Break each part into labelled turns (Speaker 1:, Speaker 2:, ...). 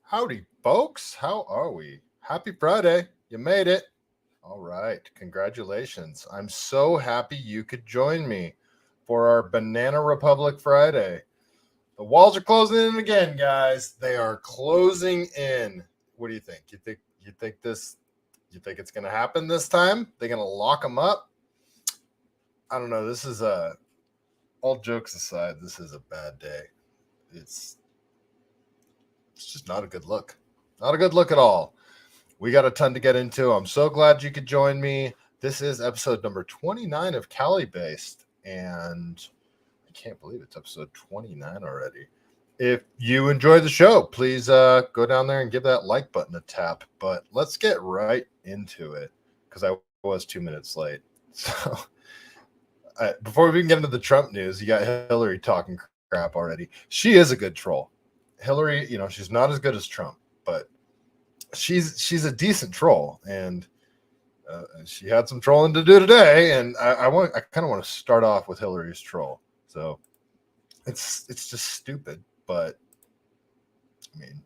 Speaker 1: Howdy, folks. How are we? Happy Friday. You made it. All right. Congratulations. I'm so happy you could join me for our Banana Republic Friday. The walls are closing in again, guys. They are closing in. What do you think? You think it's going to happen this time? They're going to lock them up? I don't know. This is all jokes aside, this is a bad day. It's just not a good look. Not a good look at all. We got a ton to get into. I'm so glad you could join me. This is episode number 29 of CaliBased, and I can't believe it's episode 29 already. If you enjoy the show, please go down there and give that like button a tap. But let's get right into it because I was 2 minutes late. So before we can get into the Trump news, you got Hillary talking crap already. She is a good troll. Hillary, she's not as good as Trump, but she's a decent troll, and she had some trolling to do today. And I kind of want to start off with Hillary's troll. So it's just stupid, but I mean,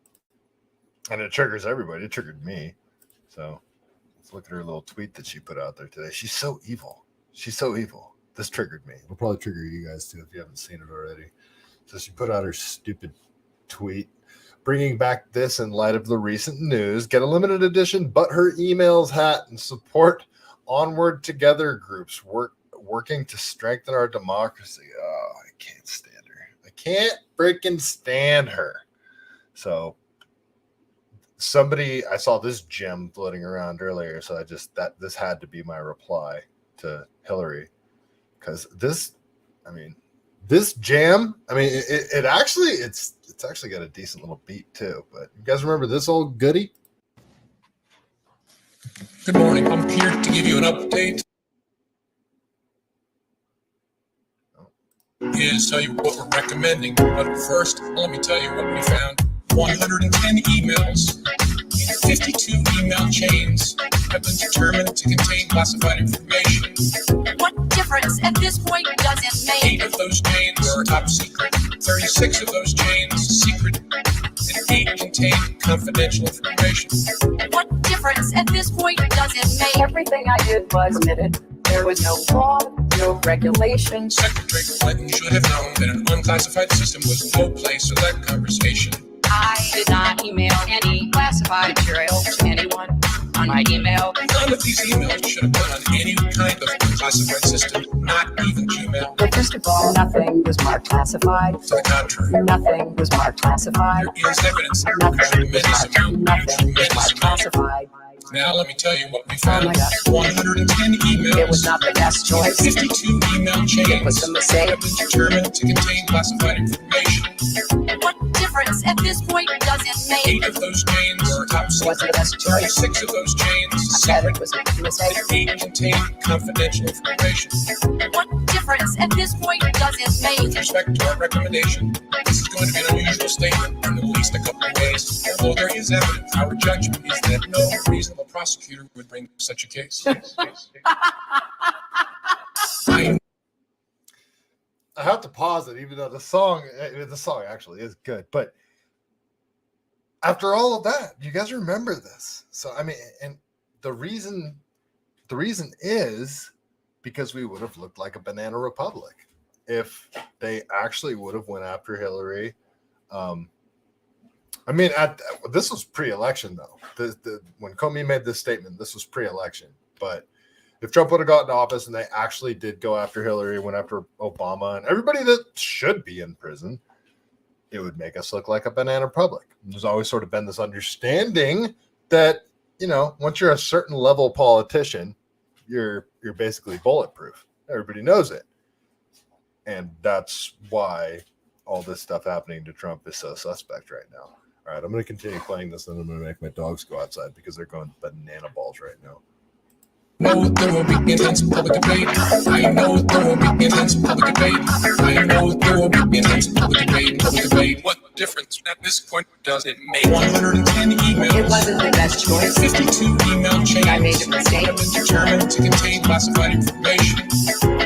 Speaker 1: and it triggers everybody. It triggered me. So let's look at her little tweet that she put out there today. She's so evil. She's so evil. This triggered me. It'll probably trigger you guys too if you haven't seen it already. So she put out her stupid tweet, bringing back this in light of the recent news. Get a limited edition But Her Emails hat and support Onward Together groups working to strengthen our democracy. Oh, I can't stand her. I can't freaking stand her. So I saw this gem floating around earlier, so this had to be my reply to Hillary, because this jam, it's actually got a decent little beat too. But you guys remember this old goodie?
Speaker 2: Good morning. I'm here to give you an update. Is tell you what we're recommending. But first, let me tell you what we found. 110 emails in 52 email chains have been determined to contain classified information.
Speaker 3: What difference at this point does it make?
Speaker 2: 8 of those chains are top secret, 36 of those chains secret, and 8 contain confidential information.
Speaker 3: What difference at this point does it make?
Speaker 4: Everything I did was admitted. There was no law, no regulation.
Speaker 2: Secretary Clinton should have known that an unclassified system was no place for that conversation.
Speaker 4: I did not email any classified material to anyone on my email.
Speaker 2: None of these emails should have been on any kind of classified system, not even Gmail.
Speaker 4: But first of all, nothing was marked classified.
Speaker 2: To the contrary,
Speaker 4: Nothing was marked classified.
Speaker 2: there is evidence that
Speaker 4: Nothing was marked classified.
Speaker 2: Now let me tell you what we
Speaker 4: Oh
Speaker 2: found.
Speaker 4: my God.
Speaker 2: 110 emails.
Speaker 4: It was not the best choice.
Speaker 2: 52 email chains
Speaker 4: It was a mistake.
Speaker 2: have been determined to contain classified information.
Speaker 3: What difference at this point does it make?
Speaker 2: 8 of those chains are top
Speaker 4: It wasn't
Speaker 2: secret.
Speaker 4: the best choice.
Speaker 2: 6 of those chains
Speaker 4: I said
Speaker 2: secret.
Speaker 4: it was a mistake.
Speaker 2: And 8 contain confidential information.
Speaker 3: What difference at this point does it
Speaker 2: With
Speaker 3: make?
Speaker 2: respect to our recommendation, this is going to be an unusual statement in at least a couple of ways. Although there is evidence, our judgment is that no reasonable prosecutor would bring such a case.
Speaker 1: I have to pause it, even though the song actually is good. But after all of that, you guys remember this. So and the reason is because we would have looked like a banana republic if they actually would have went after Hillary. This was pre-election though. When Comey made this statement, this was pre-election. But if Trump would have gotten office and they actually did go after Hillary, went after Obama and everybody that should be in prison, it would make us look like a banana republic. There's always sort of been this understanding that, once you're a certain level politician, you're basically bulletproof. Everybody knows it. And that's why all this stuff happening to Trump is so suspect right now. All right, I'm going to continue playing this, and I'm going to make my dogs go outside because they're going banana balls right now.
Speaker 2: know there will be intense public debate. I know there will be intense public debate. I know there will be intense public debate. What difference at this point does it make? 110 emails.
Speaker 4: It wasn't the best choice.
Speaker 2: 52 email chains.
Speaker 4: I made a mistake.
Speaker 2: Have been determined to contain classified information.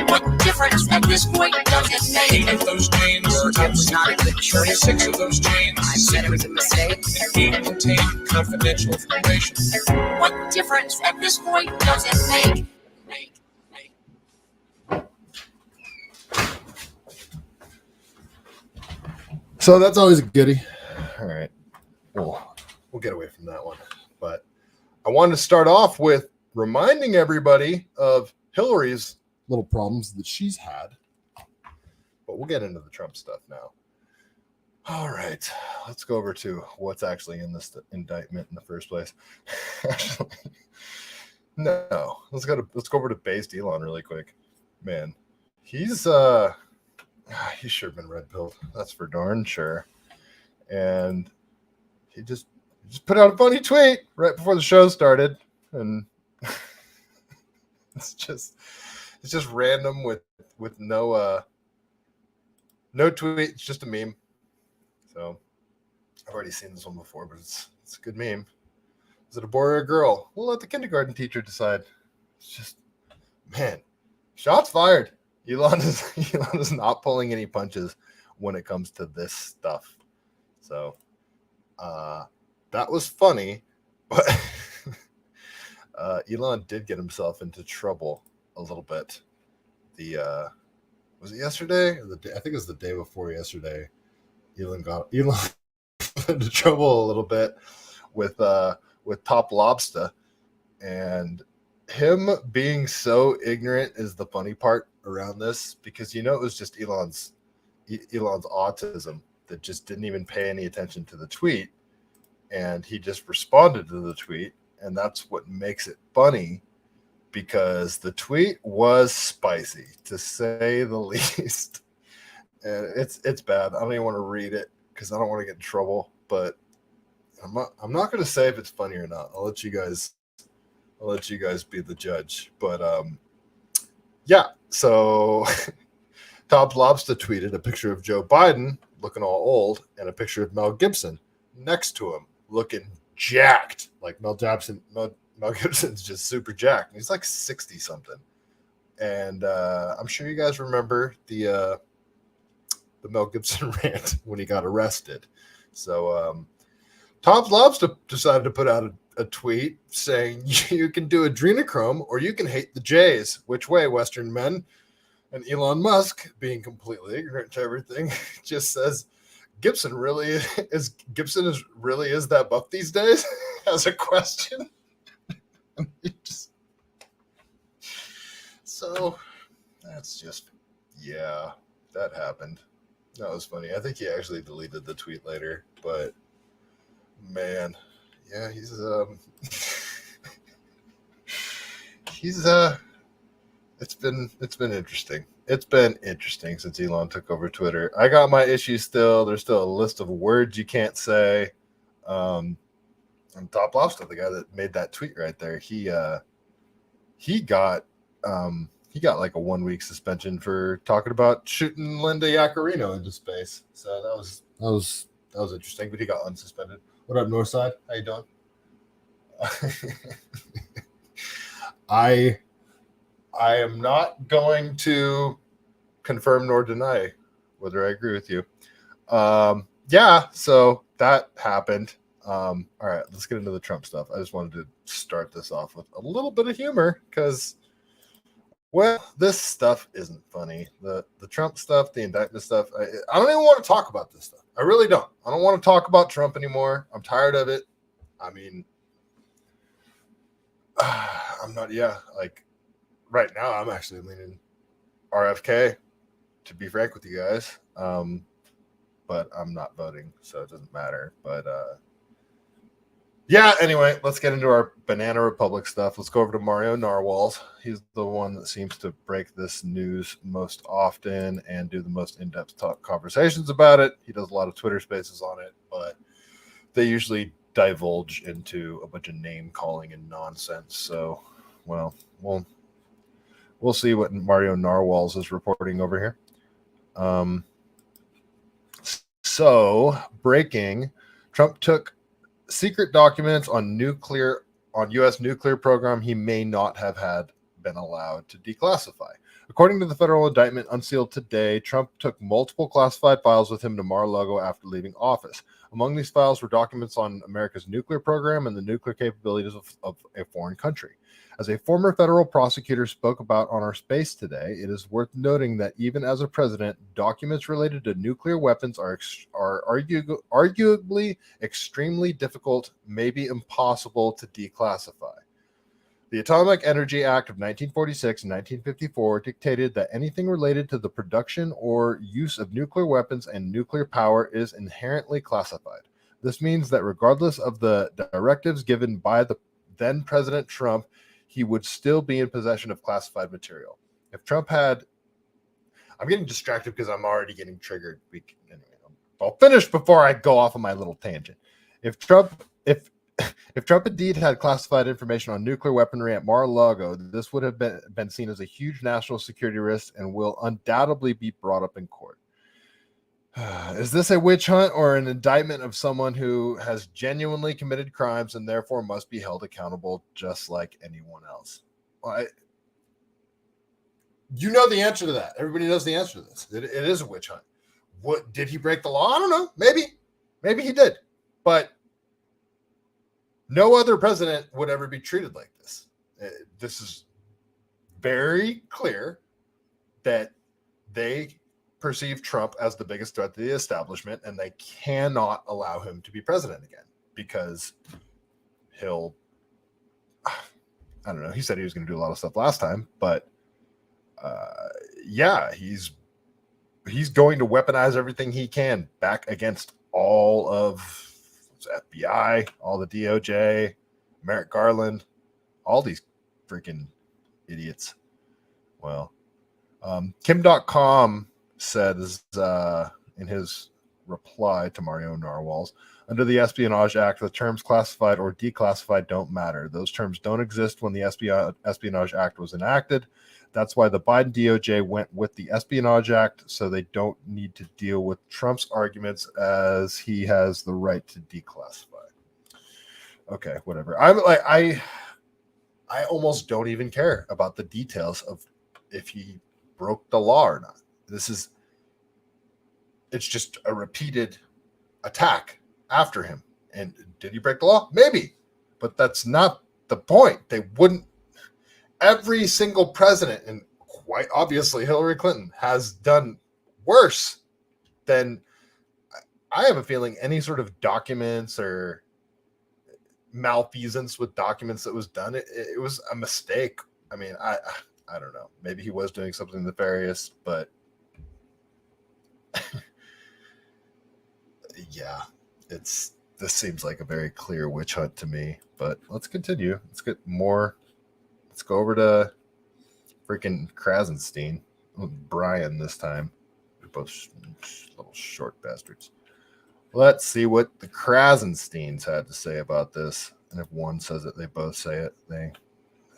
Speaker 2: What difference at this point does it make? 8 of those chains are top
Speaker 4: It was not a
Speaker 2: secret.
Speaker 4: good
Speaker 2: 36 of those chains.
Speaker 4: I said it was a mistake.
Speaker 2: And 8 contained confidential information.
Speaker 3: What difference at this point does it make?
Speaker 1: So that's always a goodie. All right. We'll get away from that one. But I wanted to start off with reminding everybody of Hillary's little problems that she's had. But we'll get into the Trump stuff now. All right. Let's go over to what's actually in this indictment in the first place. Actually, no. Let's go over to Based Elon really quick. Man, he should have been red pilled. That's for darn sure. And he just put out a funny tweet right before the show started, and it's just random with no tweet. It's just a meme. So I've already seen this one before, but it's a good meme. Is it a boy or a girl? We'll let the kindergarten teacher decide. It's just, man, shots fired. Elon is not pulling any punches when it comes to this stuff. So that was funny, but Elon did get himself into trouble a little bit. Was it yesterday? I think it was the day before yesterday. Elon got into trouble a little bit with Top Lobster, and him being so ignorant is the funny part around this, because it was just Elon's autism that just didn't even pay any attention to the tweet, and he just responded to the tweet, and that's what makes it funny, because the tweet was spicy, to say the least. And it's bad. I don't even want to read it because I don't want to get in trouble, but I'm not going to say if it's funny or not. I'll let you guys be the judge. But yeah, so Top Lobster tweeted a picture of Joe Biden looking all old and a picture of Mel Gibson next to him looking jacked. Like Mel Gibson's just super jacked. He's like 60 something. And I'm sure you guys remember the Mel Gibson rant when he got arrested. So Top Lobster decided to put out a tweet saying, you can do adrenochrome or you can hate the Jays. Which way, Western men? And Elon Musk, being completely ignorant to everything, just says, Gibson really is that buff these days? As a question. So that's just, yeah, that happened. That was funny. I think he actually deleted the tweet later, but man, yeah, it's been interesting. It's been interesting since Elon took over Twitter. I got my issues still. There's still a list of words you can't say. And Top Lobster, the guy that made that tweet right there, he got like a 1-week suspension for talking about shooting Linda Yaccarino into space. So that was interesting, but he got unsuspended. What up, Northside? How you doing? I am not going to confirm nor deny whether I agree with you. Yeah, so that happened. All right, let's get into the Trump stuff. I just wanted to start this off with a little bit of humor because, well, this stuff isn't funny. The Trump stuff, the indictment stuff, I don't even want to talk about this stuff. I really don't. I don't want to talk about Trump anymore. I'm tired of it. I mean, I'm not, like right now I'm actually leaning RFK, to be frank with you guys. But I'm not voting, so it doesn't matter. But yeah, anyway, let's get into our Banana Republic stuff. Let's go over to Mario Narwhals. He's the one that seems to break this news most often and do the most in-depth conversations about it. He does a lot of Twitter spaces on it, but they usually divulge into a bunch of name calling and nonsense. So, well, we'll see what Mario Narwhals is reporting over here. So, breaking, Trump took secret documents on U.S. nuclear program he may not have had been allowed to declassify. According to the federal indictment unsealed today, Trump took multiple classified files with him to Mar-a-Lago after leaving office. Among these files were documents on America's nuclear program and the nuclear capabilities of a foreign country. As a former federal prosecutor spoke about on our space today, it is worth noting that even as a president, documents related to nuclear weapons are arguably extremely difficult, maybe impossible to declassify. The Atomic Energy Act of 1946 and 1954 dictated that anything related to the production or use of nuclear weapons and nuclear power is inherently classified. This means that regardless of the directives given by the then President Trump, he would still be in possession of classified material. If Trump had... I'm getting distracted because I'm already getting triggered. Anyway, I'll finish before I go off on my little tangent. If Trump indeed had classified information on nuclear weaponry at Mar-a-Lago, this would have been seen as a huge national security risk and will undoubtedly be brought up in court. Is this a witch hunt or an indictment of someone who has genuinely committed crimes and therefore must be held accountable just like anyone else? Well, you know the answer to that. Everybody knows the answer to this. It is a witch hunt. What, did he break the law? I don't know. Maybe he did. But no other president would ever be treated like this. This is very clear that they perceive Trump as the biggest threat to the establishment, and they cannot allow him to be president again because he'll, I don't know, he said he was going to do a lot of stuff last time, but yeah, he's going to weaponize everything he can back against all of FBI, all the DOJ, Merrick Garland, all these freaking idiots. Well, Kim.com says in his reply to Mario Narwhals, under the Espionage Act, the terms classified or declassified don't matter. Those terms don't exist when the Espionage Act was enacted. That's why the Biden DOJ went with the Espionage Act, so they don't need to deal with Trump's arguments as he has the right to declassify. Okay, whatever. I almost don't even care about the details of if he broke the law or not. It's just a repeated attack after him. And did he break the law? Maybe, but that's not the point. They wouldn't. Every single president, and quite obviously Hillary Clinton, has done worse than, I have a feeling, any sort of documents or malfeasance with documents that was done. It was a mistake. I mean, I don't know. Maybe he was doing something nefarious, but yeah, this seems like a very clear witch hunt to me. But let's continue. Let's get more. Let's go over to freaking Krasenstein. Brian this time. They're both little short bastards. Let's see what the Krasensteins had to say about this. And if one says it, they both say it. I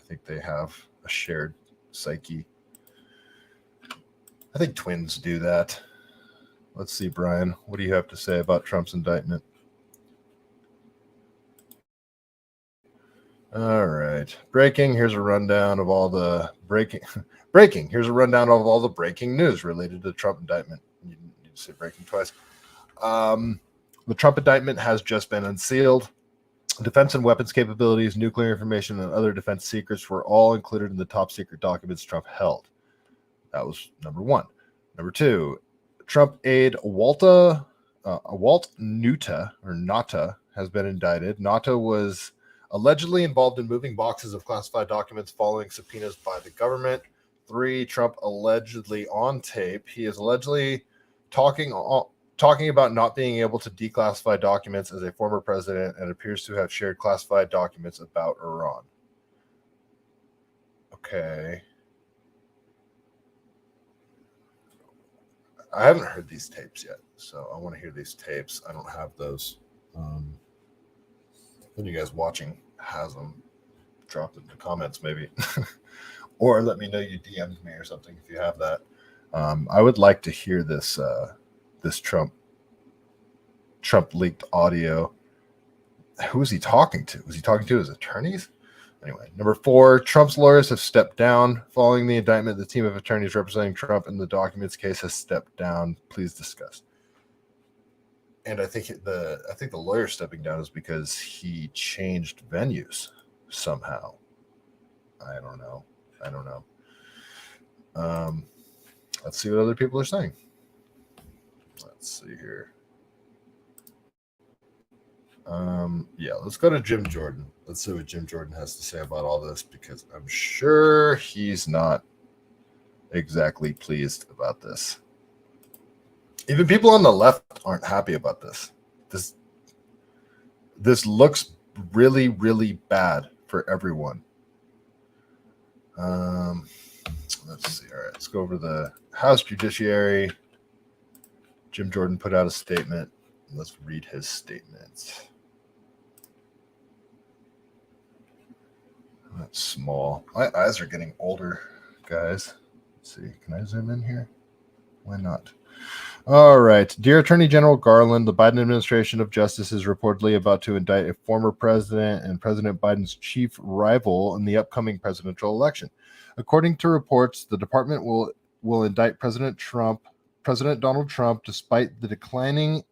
Speaker 1: think they have a shared psyche. I think twins do that. Let's see, Brian. What do you have to say about Trump's indictment? All right. Breaking. Here's a rundown of all the breaking. Here's a rundown of all the breaking news related to the Trump indictment. You need to say breaking twice. The Trump indictment has just been unsealed. Defense and weapons capabilities, nuclear information, and other defense secrets were all included in the top secret documents Trump held. That was number one. Number two, Trump aide Walt Nauta has been indicted. Nauta was allegedly involved in moving boxes of classified documents following subpoenas by the government. 3, Trump allegedly on tape. He is allegedly talking about not being able to declassify documents as a former president and appears to have shared classified documents about Iran. Okay. I haven't heard these tapes yet, so I want to hear these tapes. I don't have those. When you guys watching has them, drop them in the comments maybe. Or let me know you DM'd me or something if you have that. I would like to hear this this Trump leaked audio. Who is he talking to? Was he talking to his attorneys? Anyway, number 4, Trump's lawyers have stepped down. Following the indictment, the team of attorneys representing Trump in the documents case has stepped down. Please discuss. And I think the lawyer stepping down is because he changed venues somehow. I don't know. Let's see what other people are saying. Let's see here. Yeah, let's go to Jim Jordan. Let's see what Jim Jordan has to say about all this, because I'm sure he's not exactly pleased about this. Even people on the left aren't happy about this. This looks really, really bad for everyone. Let's see. All right, let's go over the House Judiciary. Jim Jordan put out a statement. Let's read his statement. That's small. My eyes are getting older, guys. Let's see. Can I zoom in here? Why not? All right. Dear Attorney General Garland, the Biden administration of justice is reportedly about to indict a former president and President Biden's chief rival in the upcoming presidential election. According to reports, the department will indict President Donald Trump, despite the declining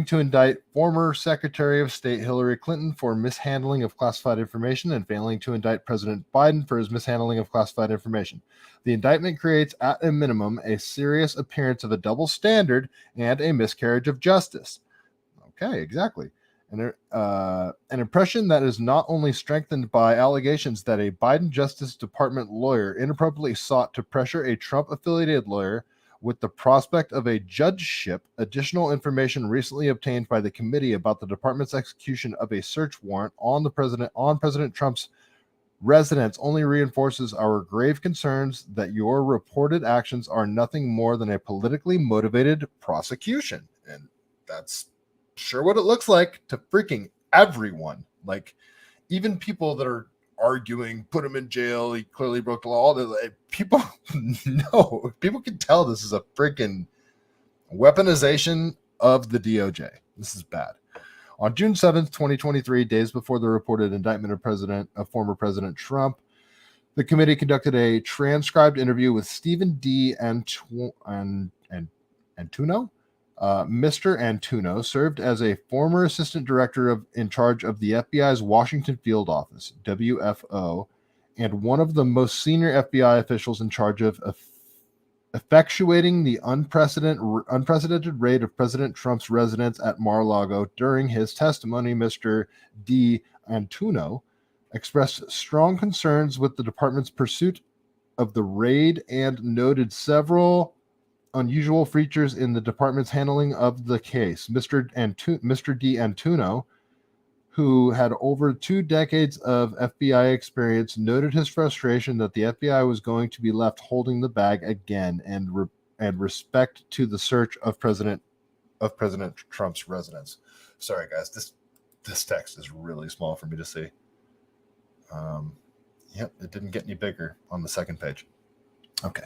Speaker 1: to indict former Secretary of State Hillary Clinton for mishandling of classified information and failing to indict President Biden for his mishandling of classified information. The indictment creates, at a minimum, a serious appearance of a double standard and a miscarriage of justice. Okay, exactly. An impression that is not only strengthened by allegations that a Biden Justice Department lawyer inappropriately sought to pressure a Trump-affiliated lawyer with the prospect of a judgeship. Additional information recently obtained by the committee about the department's execution of a search warrant on President Trump's residence only reinforces our grave concerns that your reported actions are nothing more than a politically motivated prosecution. And that's sure what it looks like to freaking everyone. Like, even people that are arguing, put him in jail, he clearly broke the law. People know, people can tell this is a freaking weaponization of the DOJ. This is bad. On June 7th, 2023, days before the reported indictment of former President Trump, the committee conducted a transcribed interview with Stephen D. Antuno. Mr. Antuno served as a former assistant director in charge of the FBI's Washington Field Office, WFO, and one of the most senior FBI officials in charge of effectuating the unprecedented raid of President Trump's residence at Mar-a-Lago. During his testimony, Mr. D. Antuno expressed strong concerns with the department's pursuit of the raid and noted several unusual features in the department's handling of the case. Mr. D. Antuno, who had over 2 decades of FBI experience, noted his frustration that the FBI was going to be left holding the bag again, and respect to the search of President Trump's residence. Sorry, guys, this text is really small for me to see. Yep, it didn't get any bigger on the second page. Okay.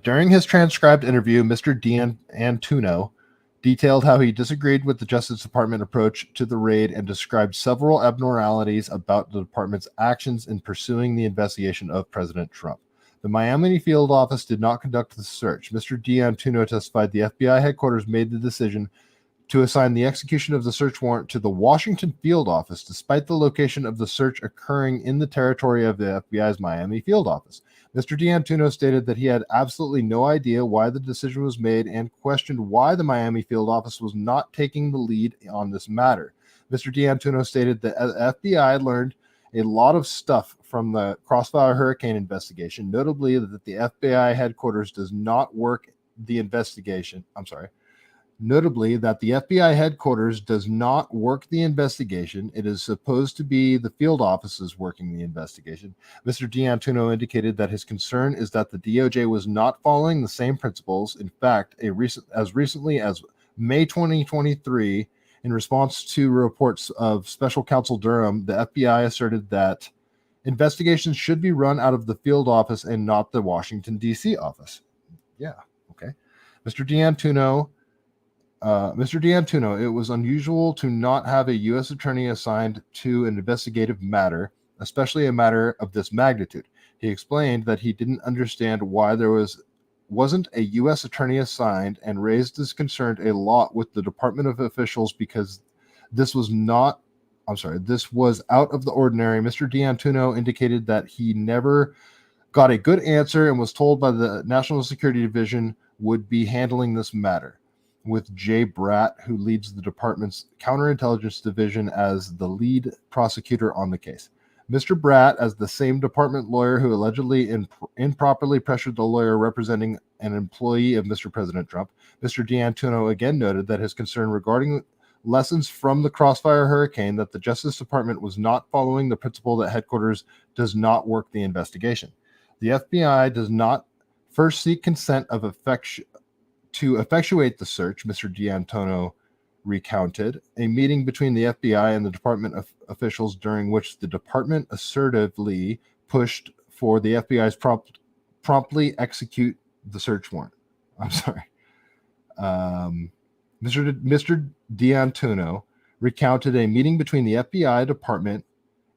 Speaker 1: During his transcribed interview, Mr. D. Antuno detailed how he disagreed with the Justice Department approach to the raid and described several abnormalities about the department's actions in pursuing the investigation of President Trump. The Miami field office did not conduct the search. Mr. D. Antuno testified the FBI headquarters made the decision to assign the execution of the search warrant to the Washington field office, despite the location of the search occurring in the territory of the FBI's Miami field office. Mr. D. Antuno stated that he had absolutely no idea why the decision was made and questioned why the Miami field office was not taking the lead on this matter. Mr. D. Antuno stated that the FBI learned a lot of stuff from the Crossfire Hurricane investigation, notably that the FBI headquarters does not work the investigation. Notably that the FBI headquarters does not work the investigation. It is supposed to be the field offices working the investigation. Mr. D. Antuno indicated that his concern is that the DOJ was not following the same principles. In fact, as recently as May 2023, in response to reports of Special Counsel Durham, the FBI asserted that investigations should be run out of the field office and not the Washington, D.C. office. Yeah, okay. Mr. D. Antuno Mr. D'Antuno, it was unusual to not have a U.S. attorney assigned to an investigative matter, especially a matter of this magnitude. He explained that he didn't understand why there wasn't a U.S. attorney assigned and raised his concern a lot with the department of officials because this was out of the ordinary. Mr. D'Antuno indicated that he never got a good answer and was told by the National Security Division would be handling this matter, with Jay Bratt, who leads the department's counterintelligence division, as the lead prosecutor on the case. Mr. Bratt, as the same department lawyer who allegedly improperly pressured the lawyer representing an employee of Mr. President Trump, Mr. D'Antuno again noted that his concern regarding lessons from the Crossfire Hurricane, that the Justice Department was not following the principle that headquarters does not work the investigation. The FBI does not first seek consent to effectuate the search, Mr. D'Antuno recounted a meeting between the FBI and the department of officials during which the department assertively pushed for the FBI's promptly execute the search warrant. I'm sorry. Mr. D'Antuno recounted a meeting between the FBI department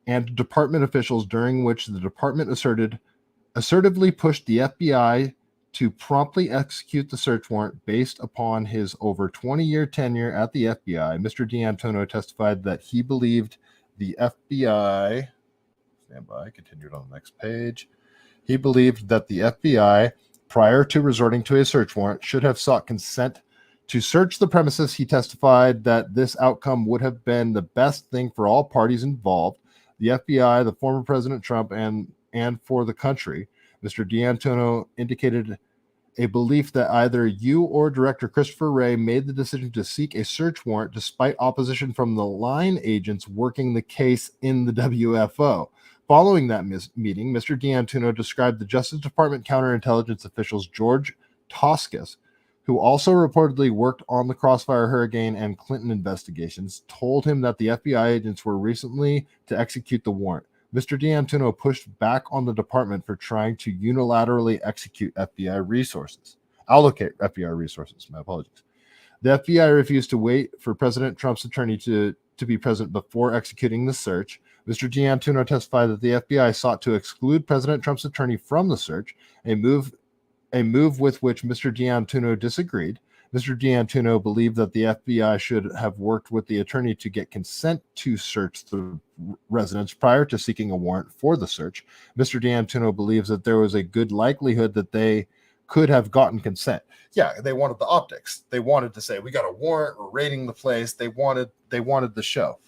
Speaker 1: and department officials during which the department assertively pushed the FBI to promptly execute the search warrant based upon his over 20-year tenure at the FBI. Mr. D'Antuno testified that he believed the FBI, continued on the next page. He believed that the FBI, prior to resorting to a search warrant, should have sought consent to search the premises. He testified that this outcome would have been the best thing for all parties involved, the FBI, the former President Trump, and for the country. Mr. D'Antuno indicated a belief that either you or Director Christopher Wray made the decision to seek a search warrant despite opposition from the line agents working the case in the WFO. Following that meeting, Mr. D'Antuno described the Justice Department counterintelligence officials George Toscas, who also reportedly worked on the Crossfire Hurricane and Clinton investigations, told him that the FBI agents were recently to execute the warrant. Mr. D'Antuno pushed back on the department for trying to unilaterally allocate FBI resources. My apologies. The FBI refused to wait for President Trump's attorney to be present before executing the search. Mr. D'Antuno testified that the FBI sought to exclude President Trump's attorney from the search, a move with which Mr. D'Antuno disagreed. Mr. D'Antuno believed that the FBI should have worked with the attorney to get consent to search the residence prior to seeking a warrant for the search. Mr. D'Antuno believes that there was a good likelihood that they could have gotten consent. Yeah, they wanted the optics. They wanted to say, we got a warrant, we're raiding the place. They wanted the show.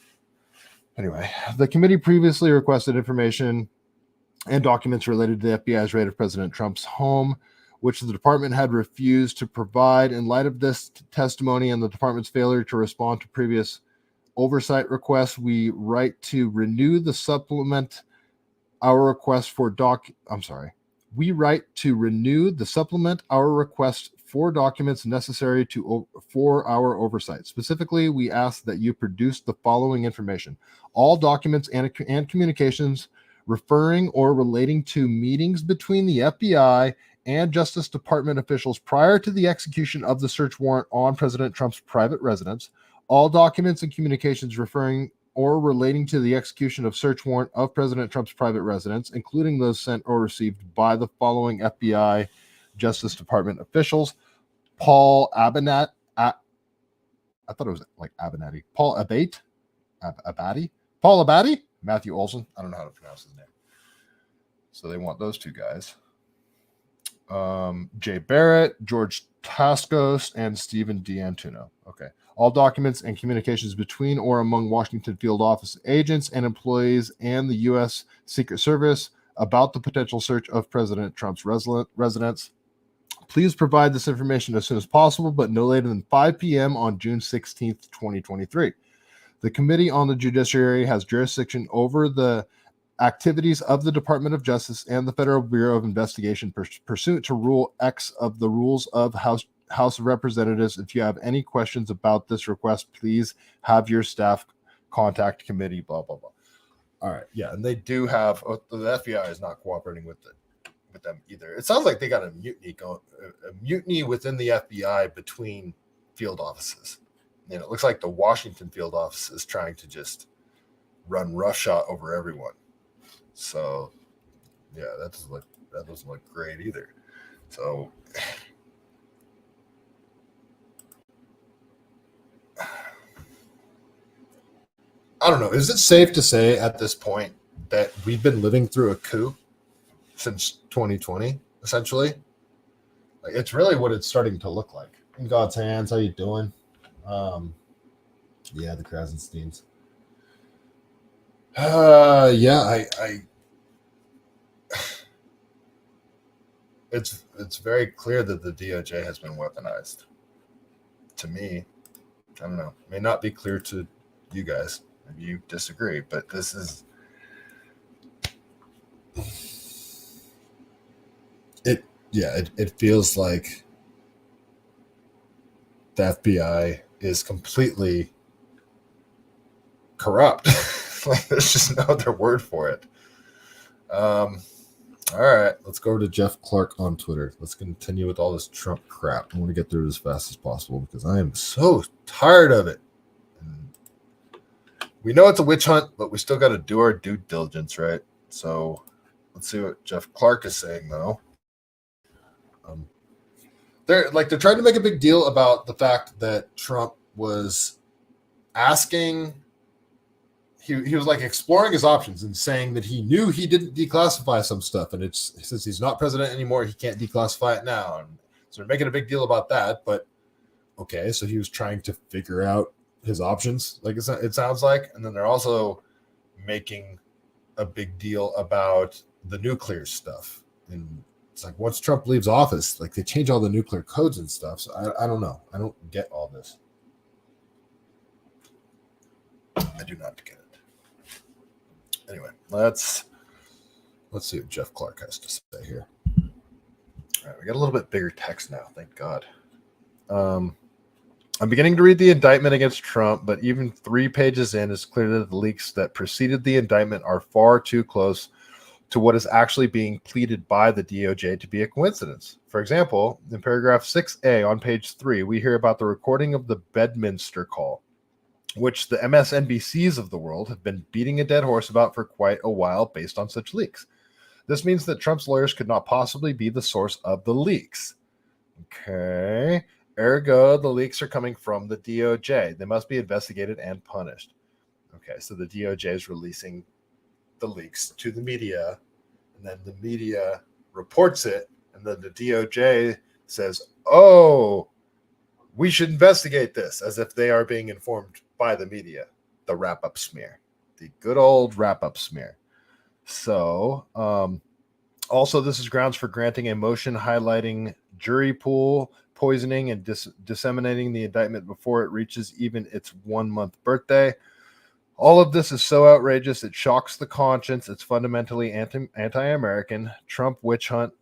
Speaker 1: Anyway, the committee previously requested information and documents related to the FBI's raid of President Trump's home, which the department had refused to provide. In light of this testimony and the department's failure to respond to previous oversight requests, we write to renew the supplement our request for documents necessary for our oversight. Specifically, we ask that you produce the following information: all documents and communications referring or relating to meetings between the FBI and Justice Department officials prior to the execution of the search warrant on President Trump's private residence, all documents and communications referring or relating to the execution of search warrant of President Trump's private residence, including those sent or received by the following FBI Justice Department officials: Paul Abinati, Matthew Olson. I don't know how to pronounce his name. So they want those two guys. Jay Barrett, George Tascos, and Stephen D'Antuno. Okay. All documents and communications between or among Washington field office agents and employees and the U.S. Secret Service about the potential search of President Trump's residence. Please provide this information as soon as possible, but no later than 5 p.m. on June 16th, 2023. The Committee on the Judiciary has jurisdiction over the activities of the Department of Justice and the Federal Bureau of Investigation pursuant to Rule X of the Rules of House of Representatives. If you have any questions about this request, please have your staff contact committee, blah, blah, blah. All right. Yeah. And they do have, the FBI is not cooperating with them either. It sounds like they got a mutiny within the FBI between field offices. And it looks like the Washington field office is trying to just run roughshod over everyone. So, yeah, that doesn't look great either. So, I don't know. Is it safe to say at this point that we've been living through a coup since 2020, essentially? Like, it's really what it's starting to look like. In God's hands, how you doing? Yeah, the Krasensteins. Yeah, I it's very clear that the DOJ has been weaponized. To me, I don't know. It may not be clear to you guys. Maybe you disagree, but this is it. Yeah, it feels like the FBI is completely corrupt. Like, there's just no other word for it. All right, let's go over to Jeff Clark on Twitter. Let's continue with all this Trump crap. I want to get through it as fast as possible because I am so tired of it. And we know it's a witch hunt, but we still got to do our due diligence, right? So let's see what Jeff Clark is saying, though. They're trying to make a big deal about the fact that Trump was asking. He was like exploring his options and saying that he knew he didn't declassify some stuff, and it's since he's not president anymore, he can't declassify it now. And so they're making a big deal about that. But okay, so he was trying to figure out his options, like it sounds like, and then they're also making a big deal about the nuclear stuff. And it's like once Trump leaves office, like they change all the nuclear codes and stuff. So I don't know. I don't get all this. I do not get it. Anyway, let's see what Jeff Clark has to say here. All right, we got a little bit bigger text now, thank God. I'm beginning to read the indictment against Trump, but even 3 pages in, it's clear that the leaks that preceded the indictment are far too close to what is actually being pleaded by the DOJ to be a coincidence. For example, in paragraph 6A on page 3, we hear about the recording of the Bedminster call, which the MSNBCs of the world have been beating a dead horse about for quite a while based on such leaks. This means that Trump's lawyers could not possibly be the source of the leaks. Okay. Ergo, the leaks are coming from the DOJ. They must be investigated and punished. Okay, so the DOJ is releasing the leaks to the media, and then the media reports it, and then the DOJ says, oh, we should investigate this, as if they are being informed by the media. The wrap-up smear. The good old wrap-up smear. So, also, this is grounds for granting a motion highlighting jury pool poisoning and disseminating the indictment before it reaches even its 1-month birthday. All of this is so outrageous, it shocks the conscience. It's fundamentally anti-American. Trump witch hunt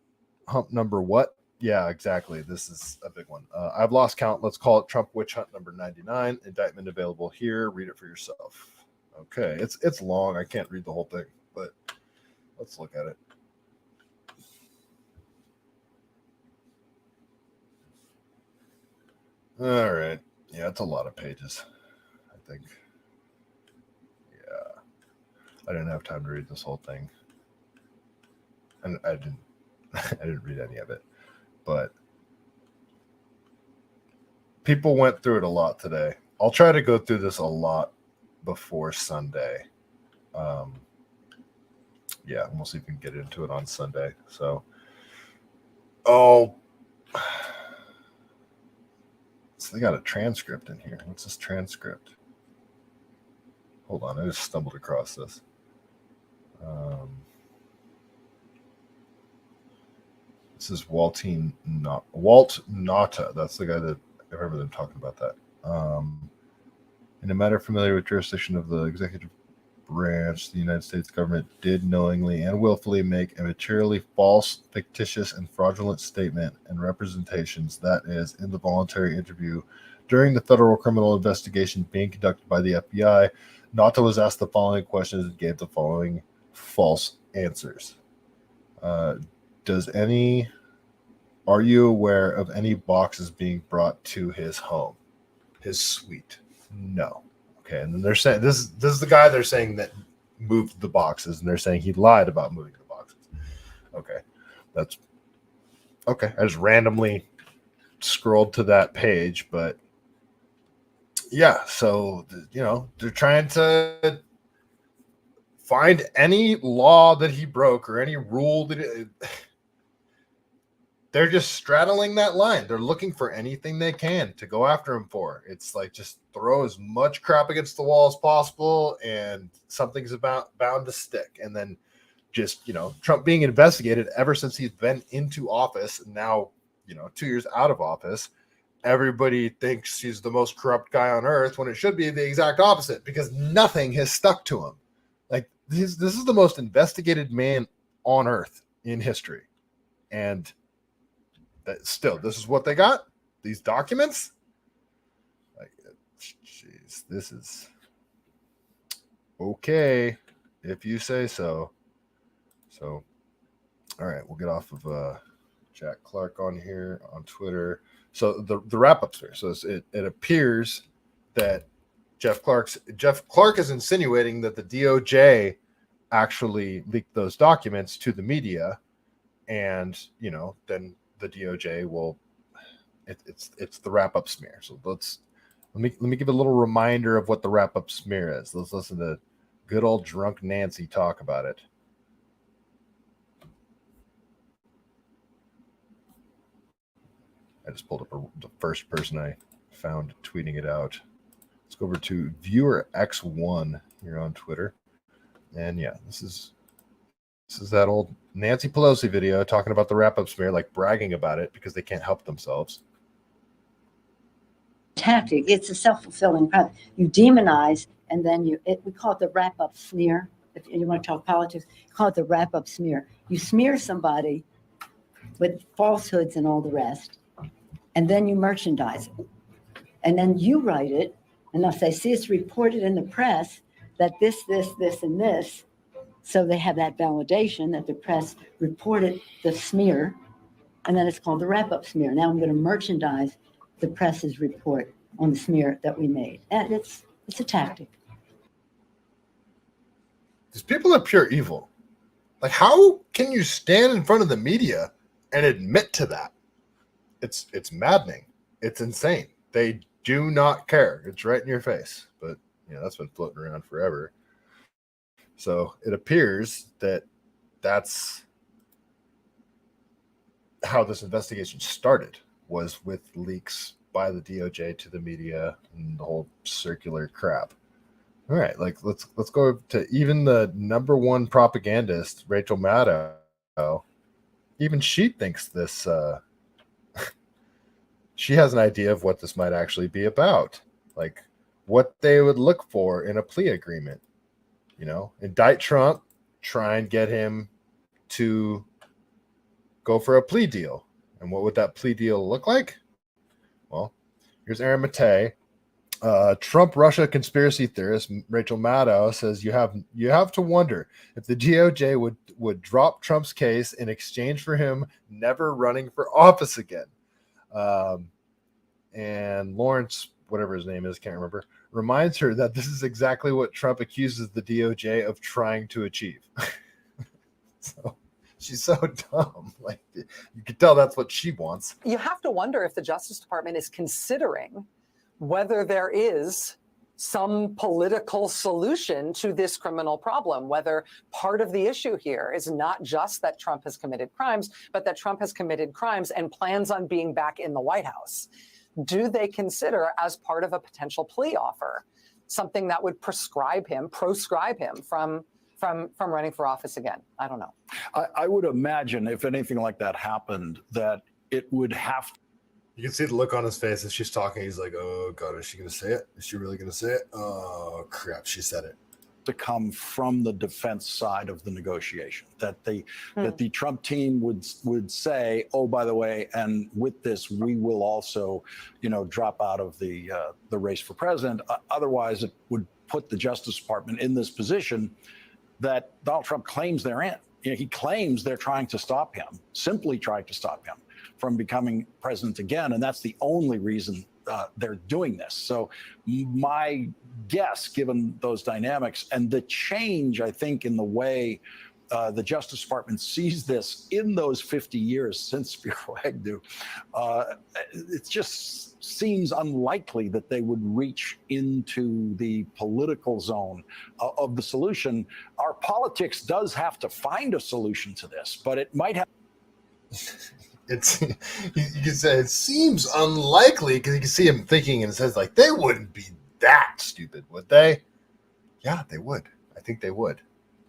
Speaker 1: number what? Yeah, exactly. This is a big one. I've lost count. Let's call it Trump witch hunt number 99. Indictment available here. Read it for yourself. Okay, it's long. I can't read the whole thing, but let's look at it. All right. Yeah, it's a lot of pages, I think. Yeah. I didn't have time to read this whole thing. And I didn't read any of it. But people went through it a lot today. I'll try to go through this a lot before Sunday. Yeah, we'll see if we can get into it on Sunday. So, so they got a transcript in here. What's this transcript? Hold on, I just stumbled across this. This is Walt Nauta. That's the guy that I remember them talking about that. In a matter familiar with jurisdiction of the executive branch, the United States government did knowingly and willfully make a materially false, fictitious, and fraudulent statement and representations, that is, in the voluntary interview during the federal criminal investigation being conducted by the FBI. Nauta was asked the following questions and gave the following false answers. Are you aware of any boxes being brought to his home? his suite. No. Okay, and then they're saying this is the guy they're saying that moved the boxes, and they're saying he lied about moving the boxes. Okay, that's okay. I just randomly scrolled to that page, but yeah, so they're trying to find any law that he broke or any rule that they're just straddling that line. They're looking for anything they can to go after him for. It's like just throw as much crap against the wall as possible, and something's bound to stick. And then just, Trump being investigated ever since he's been into office, and now, 2 years out of office, everybody thinks he's the most corrupt guy on earth when it should be the exact opposite, because nothing has stuck to him. Like this is the most investigated man on earth in history. And still, this is what they got. These documents. Like, jeez, this is okay if you say so. So, all right, we'll get off of Jack Clark on here on Twitter. So the wrap-ups here. So it appears that Jeff Clark is insinuating that the DOJ actually leaked those documents to the media, and then the DOJ will it's the wrap-up smear. So let me give a little reminder of what the wrap-up smear is. Let's listen to good old drunk Nancy talk about it. I just pulled up the first person I found tweeting it out. Let's go over to viewer X1 here on Twitter. And yeah, this is that old Nancy Pelosi video talking about the wrap-up smear, like bragging about it because they can't help themselves.
Speaker 5: Tactic. It's a self-fulfilling prophecy. You demonize, and then we call it the wrap-up smear. If you want to talk politics, call it the wrap-up smear. You smear somebody with falsehoods and all the rest, and then you merchandise it. And then you write it, and if they see it's reported in the press that this, and this, so they have that validation that the press reported the smear, and then it's called the wrap-up smear. Now I'm going to merchandise the press's report on the smear that we made. And it's a tactic.
Speaker 1: These people are pure evil. Like, how can you stand in front of the media and admit to that? It's maddening. It's insane. They do not care. It's right in your face. But that's been floating around forever. So it appears that that's how this investigation started, was with leaks by the DOJ to the media and the whole circular crap. All right, let's go to even the number one propagandist, Rachel Maddow. Even she thinks this. She has an idea of what this might actually be about, like what they would look for in a plea agreement. Indict Trump, try and get him to go for a plea deal. And what would that plea deal look like? Well, here's Aaron Matei. Trump-Russia conspiracy theorist Rachel Maddow says you have to wonder if the DOJ would drop Trump's case in exchange for him never running for office again. And Lawrence, whatever his name is, can't remember, reminds her that this is exactly what Trump accuses the DOJ of trying to achieve. So she's so dumb. Like, you can tell that's what she wants.
Speaker 6: You have to wonder if the Justice Department is considering whether there is some political solution to this criminal problem, whether part of the issue here is not just that Trump has committed crimes, but that Trump has committed crimes and plans on being back in the White House. Do they consider, as part of a potential plea offer, something that would proscribe him from running for office again? I don't know.
Speaker 7: I would imagine if anything like that happened, that it would have to.
Speaker 1: You can see the look on his face as she's talking. He's like, oh, God, is she going to say it? Is she really going to say it? Oh, crap, she said it.
Speaker 7: To come from the defense side of the negotiation, that the Trump team would say, oh, by the way, and with this, we will also, drop out of the race for president. Otherwise, it would put the Justice Department in this position that Donald Trump claims they're in. He claims they're trying to stop him, simply trying to stop him. from becoming president again, and that's the only reason they're doing this. So my guess, given those dynamics and the change, I think, in the way the Justice Department sees this in those 50 years since Spiro Agnew, it just seems unlikely that they would reach into the political zone of the solution. Our politics does have to find a solution to this, but it might have.
Speaker 1: It's you can say it seems unlikely because you can see him thinking, and it says like they wouldn't be that stupid, would they? Yeah, they would. I think they would.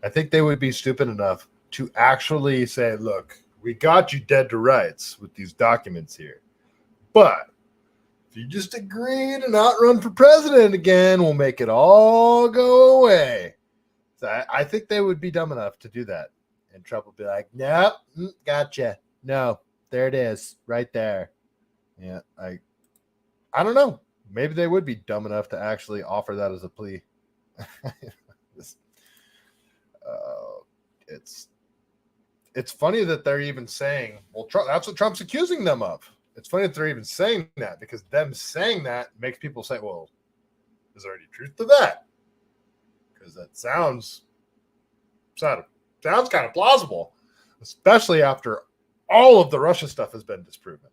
Speaker 1: I think they would be stupid enough to actually say, look, we got you dead to rights with these documents here. But if you just agree to not run for president again, we'll make it all go away. So I think they would be dumb enough to do that. And Trump would be like, nope, gotcha. No, there it is, right there. Yeah, I don't know. Maybe they would be dumb enough to actually offer that as a plea. It's funny that they're even saying, well, Trump, that's what Trump's accusing them of. It's funny that they're even saying that because them saying that makes people say, well, is there any truth to that? Because that sounds kind of plausible, especially after all of the Russia stuff has been disproven.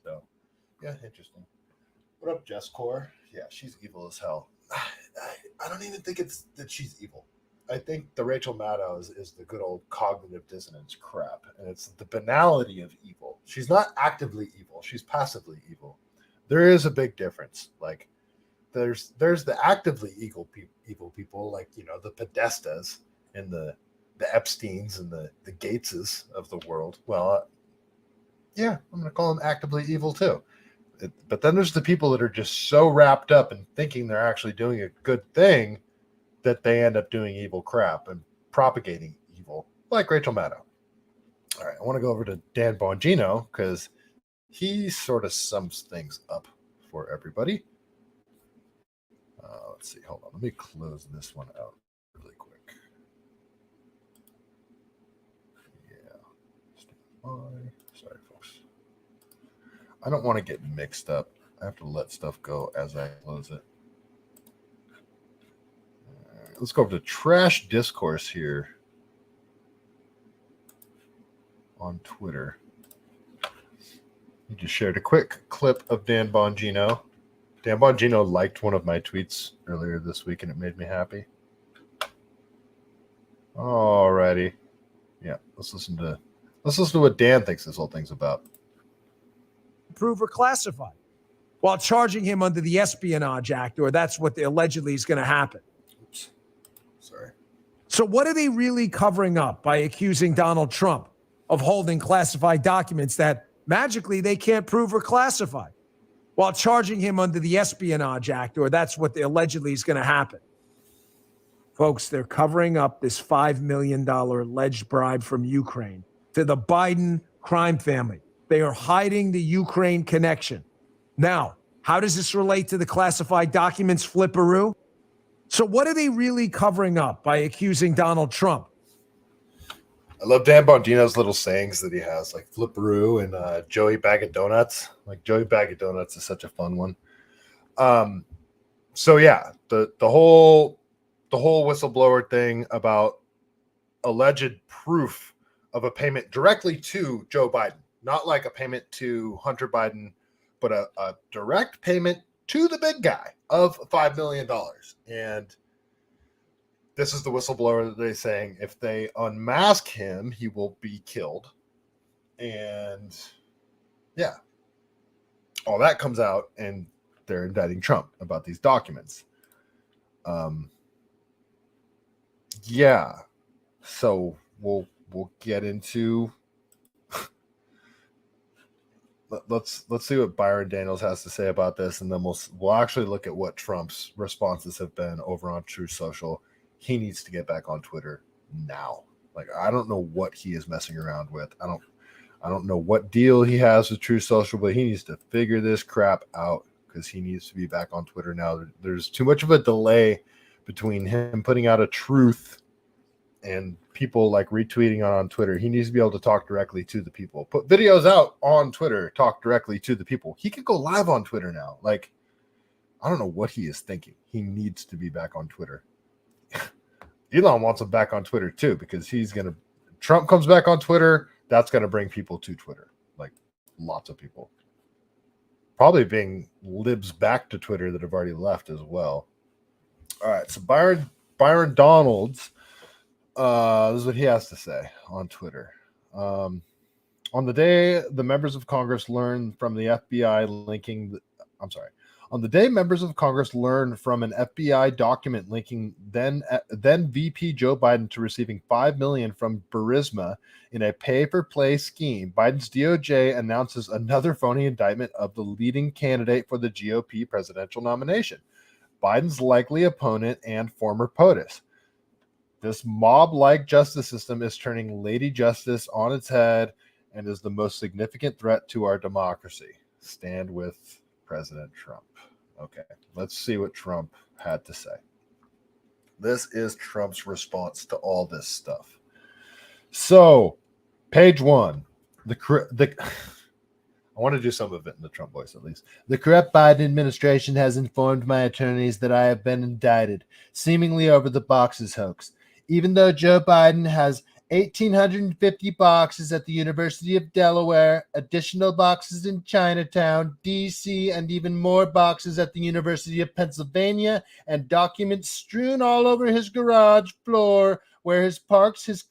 Speaker 1: So, yeah, interesting. What up, Jess Core? Yeah, she's evil as hell. I don't even think it's that she's evil. I think the Rachel Maddow is the good old cognitive dissonance crap, and it's the banality of evil. She's not actively evil; she's passively evil. There is a big difference. Like there's the actively evil people, like the Podestas and the Epsteins and the Gateses of the world. Well, yeah, I'm going to call them actively evil too. But then there's the people that are just so wrapped up in thinking they're actually doing a good thing that they end up doing evil crap and propagating evil, like Rachel Maddow. All right, I want to go over to Dan Bongino because he sort of sums things up for everybody. Let's see. Hold on. Let me close this one out really quick. Yeah. Sorry, folks. I don't want to get mixed up. I have to let stuff go as I close it. Let's go over to Trash Discourse here on Twitter. He just shared a quick clip of Dan Bongino. Dan Bongino liked one of my tweets earlier this week, and it made me happy. Alrighty. Yeah, let's listen to what Dan thinks this whole thing's about.
Speaker 8: Prove or classified while charging him under the Espionage Act, or that's what allegedly is going to happen.
Speaker 1: Oops. Sorry.
Speaker 8: So what are they really covering up by accusing Donald Trump of holding classified documents that magically they can't prove or classify while charging him under the Espionage Act, or that's what allegedly is going to happen? Folks, they're covering up this $5 million alleged bribe from Ukraine to the Biden crime family. They are hiding the Ukraine connection. Now, how does this relate to the classified documents, Flipperoo? So what are they really covering up by accusing Donald Trump?
Speaker 1: I love Dan Bongino's little sayings that he has, like Flipperoo and Joey Bag of Donuts. Like Joey Bag of Donuts is such a fun one. So yeah, the whole whistleblower thing about alleged proof of a payment directly to Joe Biden, not like a payment to Hunter Biden, but a direct payment to the big guy of $5 million. And this is the whistleblower that they're saying if they unmask him, he will be killed. And yeah, all that comes out, and they're indicting Trump about these documents. Yeah, so we'll get into. Let's see what Byron Daniels has to say about this, and then we'll actually look at what Trump's responses have been over on Truth Social. He needs to get back on Twitter now. Like, I don't know what he is messing around with. I don't know what deal he has with Truth Social, but he needs to figure this crap out because he needs to be back on Twitter now. There's too much of a delay between him putting out a truth and people like retweeting on Twitter. He needs to be able to talk directly to the people. Put videos out on Twitter, talk directly to the people. He can go live on Twitter now. Like, I don't know what he is thinking. He needs to be back on Twitter. Elon wants him back on Twitter too, because Trump comes back on Twitter, that's going to bring people to Twitter. Like, lots of people. Probably being libs back to Twitter that have already left as well. All right, so Byron Donalds, this is what he has to say on Twitter. On the day members of Congress learned from the FBI linking, on the day members of Congress learned from an FBI document linking then VP Joe Biden to receiving $5 million from Burisma in a pay-for-play scheme, Biden's DOJ announces another phony indictment of the leading candidate for the GOP presidential nomination, Biden's likely opponent and former POTUS. This mob-like justice system is turning Lady Justice on its head and is the most significant threat to our democracy. Stand with President Trump. Okay, let's see what Trump had to say. This is Trump's response to all this stuff. So, page 1. I want to do some of it in the Trump voice, at least. The corrupt Biden administration has informed my attorneys that I have been indicted, seemingly over the boxes hoax. Even though Joe Biden has 1,850 boxes at the University of Delaware, additional boxes in Chinatown, D.C., and even more boxes at the University of Pennsylvania, and documents strewn all over his garage floor where he parks his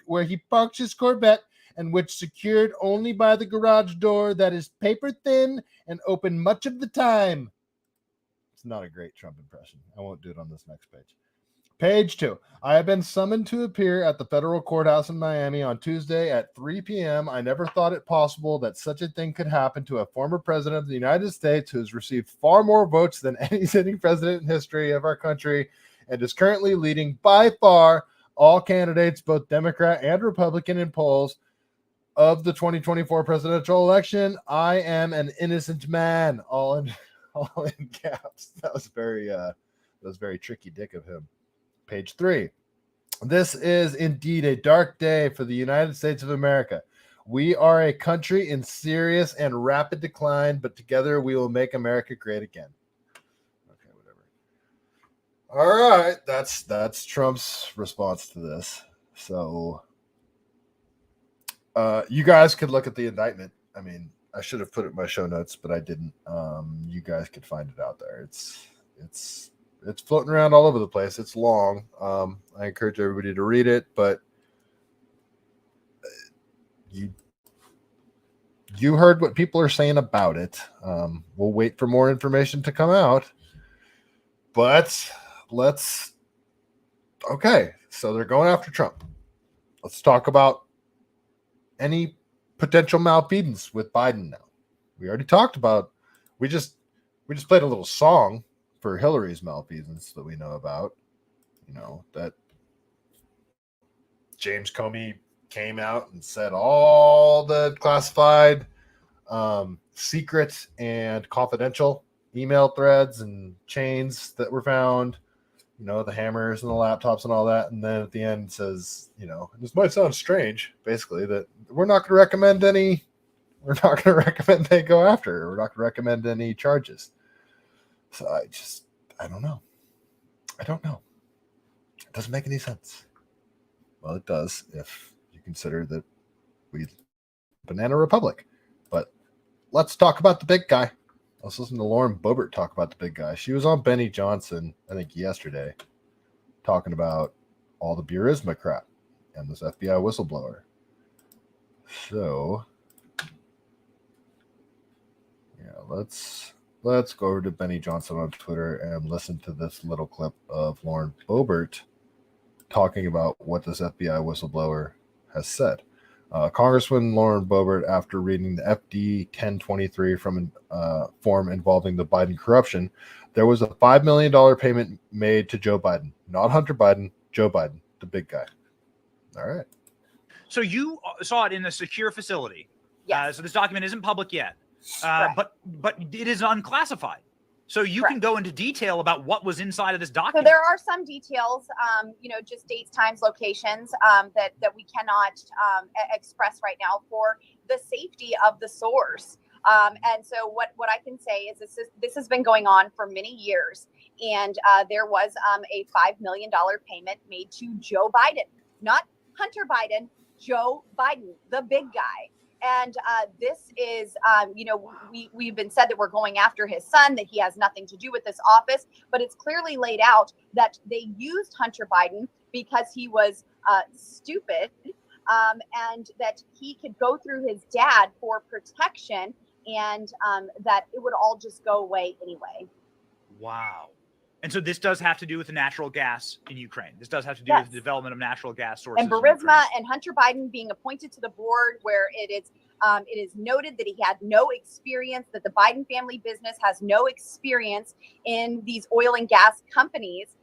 Speaker 1: Corvette, and which secured only by the garage door that is paper thin and open much of the time. It's not a great Trump impression. I won't do it on this next page. Page 2. I have been summoned to appear at the federal courthouse in Miami on Tuesday at 3 p.m. I never thought it possible that such a thing could happen to a former president of the United States who has received far more votes than any sitting president in history of our country and is currently leading by far all candidates, both Democrat and Republican, in polls of the 2024 presidential election. I am an innocent man. All in caps. That was very tricky dick of him. Page 3. This is indeed a dark day for the United States of America. We are a country in serious and rapid decline, but together we will make America great again. Okay, whatever. All right, that's Trump's response to this. So you guys could look at the indictment. I mean, I should have put it in my show notes, but I didn't. You guys could find it out there. It's floating around all over the place. It's long. I encourage everybody to read it, but you heard what people are saying about it. We'll wait for more information to come out, but okay. So they're going after Trump. Let's talk about any potential malfeasance with Biden now. We already talked about, we just played a little song for Hillary's malfeasance that we know about, that James Comey came out and said all the classified, secret and confidential email threads and chains that were found, the hammers and the laptops and all that. And then at the end says, this might sound strange, basically, that we're not going to recommend they go after her. We're not going to recommend any charges. So I don't know. It doesn't make any sense. Well, it does if you consider that we banana republic. But let's talk about the big guy. Let's listen to Lauren Boebert talk about the big guy. She was on Benny Johnson, I think yesterday, talking about all the Burisma crap and this FBI whistleblower. So, yeah, let's go over to Benny Johnson on Twitter and listen to this little clip of Lauren Boebert talking about what this FBI whistleblower has said. Congresswoman Lauren Boebert, after reading the FD 1023 from form involving the Biden corruption, there was a $5 million payment made to Joe Biden, not Hunter Biden, Joe Biden, the big guy. All right.
Speaker 9: So you saw it in a secure facility.
Speaker 10: Yes.
Speaker 9: So this document isn't public yet, but it is unclassified. So you
Speaker 10: Correct.
Speaker 9: can go into detail about what was inside of this
Speaker 10: So
Speaker 9: document.
Speaker 10: there are some details, just dates, times, locations that we cannot express right now for the safety of the source. And so what I can say is this has been going on for many years. And there was a $5 million payment made to Joe Biden, not Hunter Biden, Joe Biden, the big guy. And this is, we've been said that we're going after his son, that he has nothing to do with this office, but it's clearly laid out that they used Hunter Biden because he was stupid and that he could go through his dad for protection and that it would all just go away anyway.
Speaker 9: Wow. And so this does have to do with the natural gas in Ukraine. This does have to do
Speaker 10: Yes.
Speaker 9: with the development of natural gas sources.
Speaker 10: And Burisma and Hunter Biden being appointed to the board, where it is noted that he had no experience, that the Biden family business has no experience in these oil and gas companies,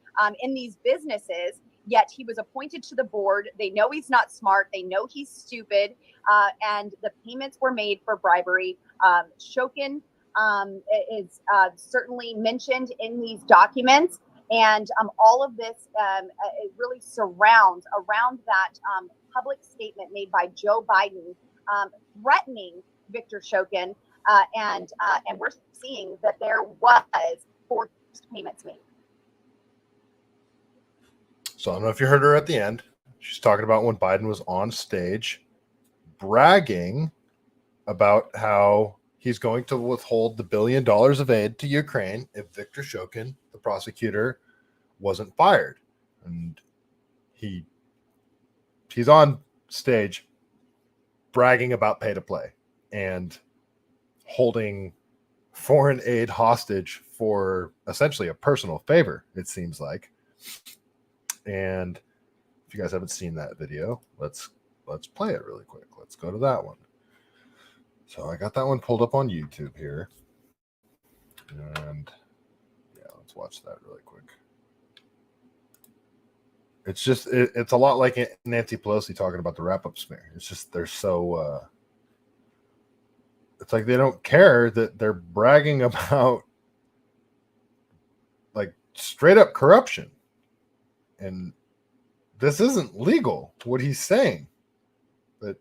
Speaker 10: in these businesses, yet he was appointed to the board. They know he's not smart. They know he's stupid. And the payments were made for bribery. Shokin is certainly mentioned in these documents. And all of this it really surrounds around that public statement made by Joe Biden threatening Victor Shokin. And we're seeing that there was forced payments made.
Speaker 1: So I don't know if you heard her at the end. She's talking about when Biden was on stage bragging about how he's going to withhold the $1 billion of aid to Ukraine if Victor Shokin, the prosecutor, wasn't fired. And he's on stage bragging about pay to play and holding foreign aid hostage for essentially a personal favor, it seems like. And if you guys haven't seen that video, let's play it really quick. Let's go to that one. So I got that one pulled up on YouTube here. And yeah, let's watch that really quick. It's just, it's a lot like Nancy Pelosi talking about the wrap-up smear. It's just, they're so, it's like they don't care that they're bragging about like straight up corruption. And this isn't legal, what he's saying. But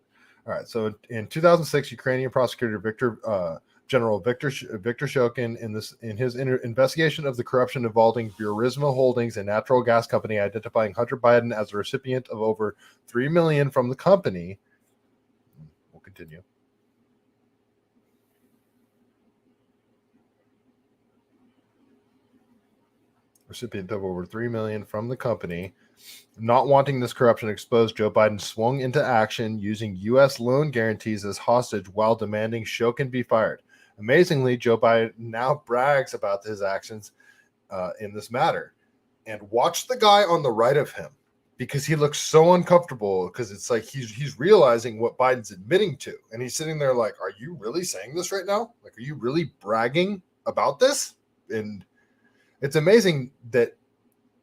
Speaker 1: all right, so in 2006, Ukrainian prosecutor General Victor Shokin, in his investigation of the corruption involving Burisma Holdings, a natural gas company, identifying Hunter Biden as a recipient of over $3 million from the company. We'll continue. Recipient of over $3 million from the company. Not wanting this corruption exposed, Joe Biden swung into action using U.S. loan guarantees as hostage while demanding Shokin be fired. Amazingly, Joe Biden now brags about his actions in this matter. And watch the guy on the right of him, because he looks so uncomfortable, because it's like he's realizing what Biden's admitting to. And he's sitting there like, are you really saying this right now? Like, are you really bragging about this? And it's amazing that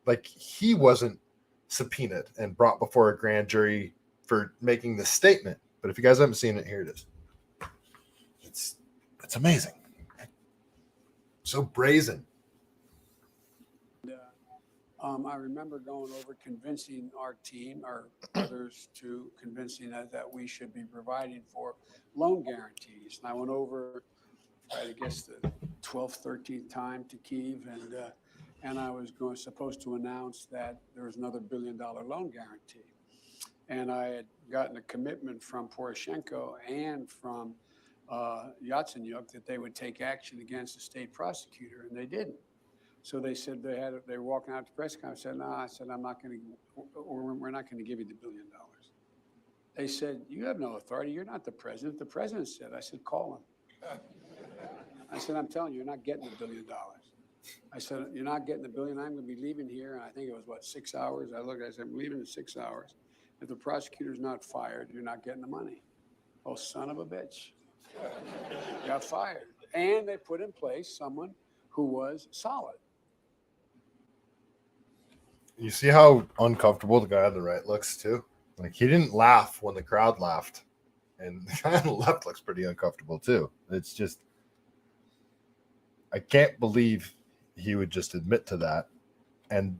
Speaker 1: like he wasn't subpoenaed and brought before a grand jury for making this statement. But if you guys haven't seen it, here it is. It's amazing. So brazen.
Speaker 11: I remember going over convincing our team or others to convincing us that we should be providing for loan guarantees. And I went over, I guess, the 12th, 13th time to Kyiv, and I was supposed to announce that there was another $1 billion loan guarantee. And I had gotten a commitment from Poroshenko and from Yatsenyuk that they would take action against the state prosecutor, and they didn't. So they said they were walking out to press conference. I said, no, I said, we're not going to give you the $1 billion. They said, you have no authority. You're not the president. The president said. I said, call him. I said, I'm telling you, you're not getting the $1 billion. I said, you're not getting the $1 billion. I'm going to be leaving here. And I think it was, 6 hours? I said, I'm leaving in 6 hours. If the prosecutor's not fired, you're not getting the money. Oh, son of a bitch. Got fired. And they put in place someone who was solid.
Speaker 1: You see how uncomfortable the guy on the right looks too? Like, he didn't laugh when the crowd laughed. And the guy on the left looks pretty uncomfortable too. It's just, I can't believe he would just admit to that, and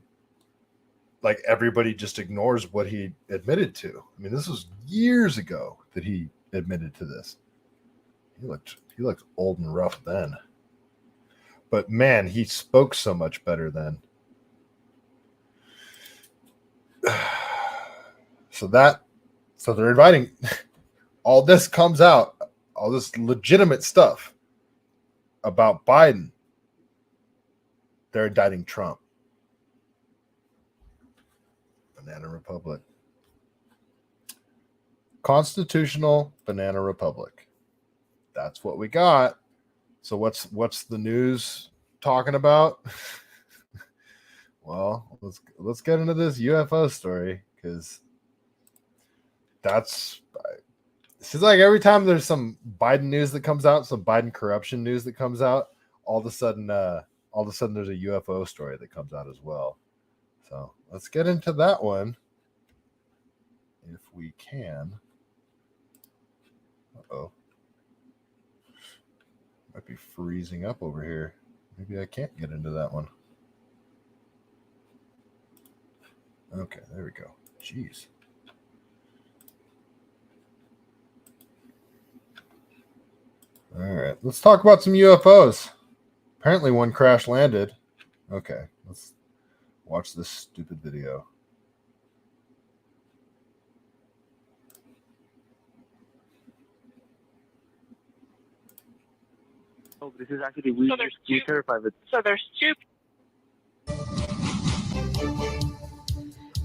Speaker 1: like everybody just ignores what he admitted to. I mean, this was years ago that he admitted to this. He looked old and rough then. But man, he spoke so much better then. So they're inviting, all this comes out, all this legitimate stuff about Biden. They're indicting Trump. Banana Republic. Constitutional Banana Republic. That's what we got. So what's the news talking about? Well, let's get into this UFO story, because it seems like every time there's some Biden news that comes out, some Biden corruption news that comes out, all of a sudden there's a UFO story that comes out as well. So let's get into that one if we can. Uh-oh. Might be freezing up over here. Maybe I can't get into that one. Okay, there we go. Jeez. All right, let's talk about some UFOs. Apparently one crash landed. Okay, let's watch this stupid video.
Speaker 12: Oh, this is actually we terrified with.
Speaker 4: So there's two.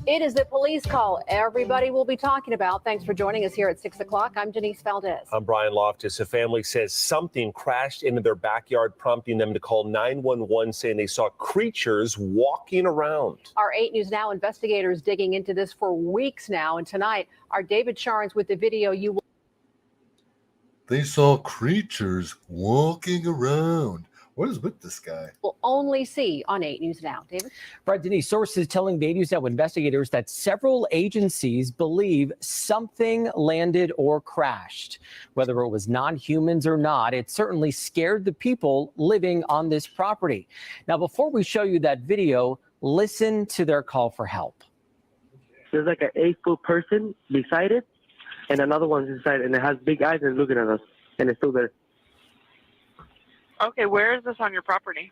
Speaker 13: It is the police call everybody will be talking about. Thanks for joining us here at 6 o'clock. I'm Denise Valdez.
Speaker 14: I'm Brian Loftus. A family says something crashed into their backyard, prompting them to call 911, saying they saw creatures walking around.
Speaker 13: Our 8 News Now investigators digging into this for weeks now. And tonight, our David Sharns with the video you will.
Speaker 1: They saw creatures walking around. What is with this guy?
Speaker 13: Will only see on 8 News Now. David?
Speaker 15: Right, Denise, sources telling the 8 News Now investigators that several agencies believe something landed or crashed. Whether it was non-humans or not, it certainly scared the people living on this property. Now, before we show you that video, listen to their call for help.
Speaker 12: There's like an 8-foot person beside it, and another one's inside, and it has big eyes and looking at us, and it's still there.
Speaker 4: Okay, where is this on your property?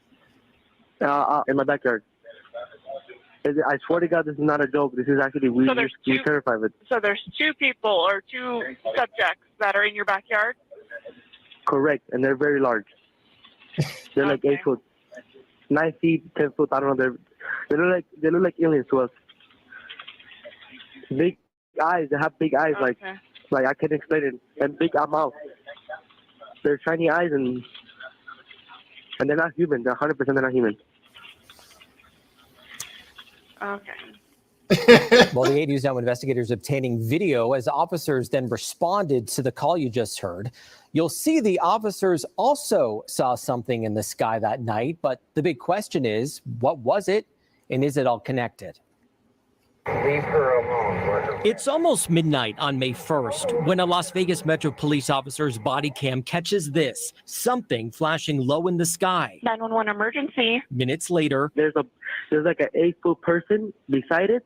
Speaker 12: In my backyard. I swear to God, this is not a joke. This is actually we're terrified with.
Speaker 4: So there's two people or two subjects that are in your backyard?
Speaker 12: Correct, and they're very large. They're like 8 foot, 9 feet, 10 foot. I don't know. They look like aliens to us. Big eyes. They have big eyes, like I can't explain it, and big mouth. They're shiny eyes and they're not human. They're 100% they're not human.
Speaker 4: Okay.
Speaker 15: Well, the 8 News Now investigators obtaining video as officers then responded to the call you just heard. You'll see the officers also saw something in the sky that night, but the big question is, what was it, and is it all connected?
Speaker 12: Leave her alone.
Speaker 15: It's almost midnight on May 1st when a Las Vegas Metro police officer's body cam catches this, something flashing low in the sky.
Speaker 4: 911 emergency.
Speaker 15: Minutes later,
Speaker 12: There's like an 8-foot person beside it,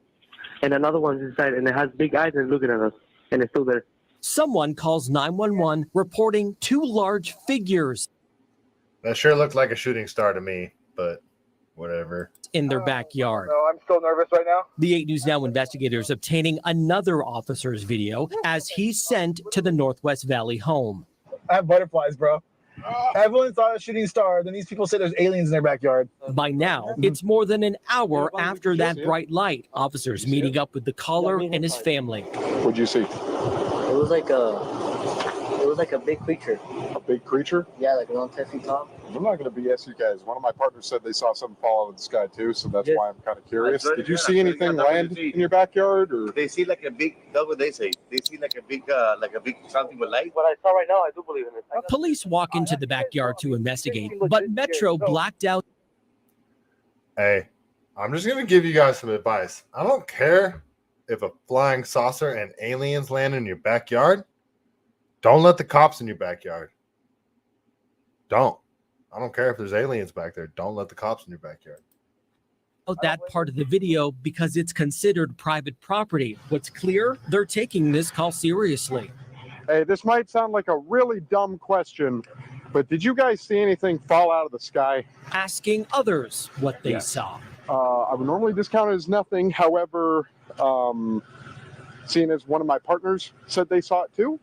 Speaker 12: and another one's inside, and it has big eyes and looking at us, and it's still there.
Speaker 15: someone calls 911 reporting 2 large figures
Speaker 1: That sure looked like a shooting star to me, but whatever.
Speaker 15: in their backyard.
Speaker 16: No, I'm still nervous right now.
Speaker 15: The 8 News Now investigators obtaining another officer's video as he's sent to the Northwest Valley home.
Speaker 16: I have butterflies, bro. Everyone saw a shooting star. Then these people say there's aliens in their backyard.
Speaker 15: By now, it's more than an hour after that bright light. Officers meeting up with the caller and his family.
Speaker 16: What'd you see?
Speaker 12: It was like a big creature.
Speaker 16: A big creature?
Speaker 12: Yeah, like around 10 feet tall.
Speaker 16: I'm not going to BS you guys. One of my partners said they saw something fall out of the sky too, so that's why I'm kind of curious. Did you see anything land in your backyard, or
Speaker 12: they see like a big? That's what they say. They see like a big something with light. What I saw right now, I do believe in it.
Speaker 15: Police walk into the backyard to investigate, but Metro blacked out.
Speaker 1: Hey, I'm just going to give you guys some advice. I don't care if a flying saucer and aliens land in your backyard. Don't let the cops in your backyard. Don't. I don't care if there's aliens back there. Don't let the cops in your backyard.
Speaker 17: That part of the video because it's considered private property. What's clear, they're taking this call seriously.
Speaker 16: Hey, this might sound like a really dumb question, but did you guys see anything fall out of the sky?
Speaker 17: Asking others what they saw.
Speaker 16: I would normally discount it as nothing. However, seeing as one of my partners said they saw it too,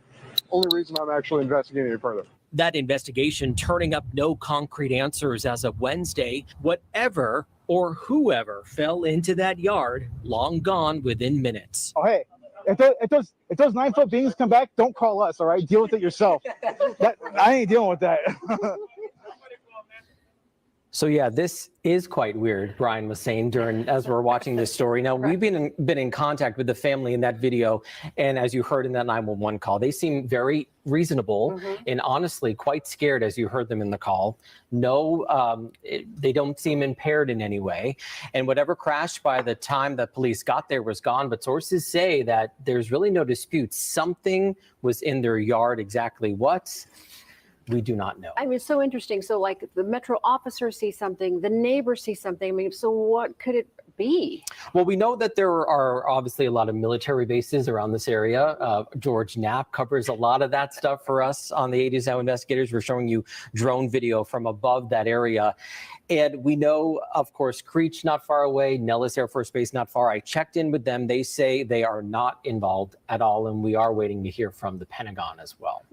Speaker 16: only reason I'm actually investigating it further.
Speaker 17: That investigation turning up no concrete answers as of Wednesday. Whatever or whoever fell into that yard, long gone within minutes.
Speaker 18: Oh, hey, if those 9-foot beings come back, don't call us, all right? Deal with it yourself. I ain't dealing with that.
Speaker 15: So yeah, this is quite weird, Brian was saying as we're watching this story. Now, we've been in contact with the family in that video, and as you heard in that 911 call, they seem very reasonable and honestly quite scared as you heard them in the call. No, they don't seem impaired in any way. And whatever crashed by the time that police got there was gone, but sources say that there's really no dispute. Something was in their yard. Exactly what? We do not know.
Speaker 13: I mean, it's so interesting. So like the Metro officer sees something, the neighbor sees something. I mean, so what could it be?
Speaker 15: Well, we know that there are obviously a lot of military bases around this area. George Knapp covers a lot of that stuff for us on the 80s Now Investigators. We're showing you drone video from above that area. And we know, of course, Creech not far away, Nellis Air Force Base not far. I checked in with them. They say they are not involved at all. And we are waiting to hear from the Pentagon as well.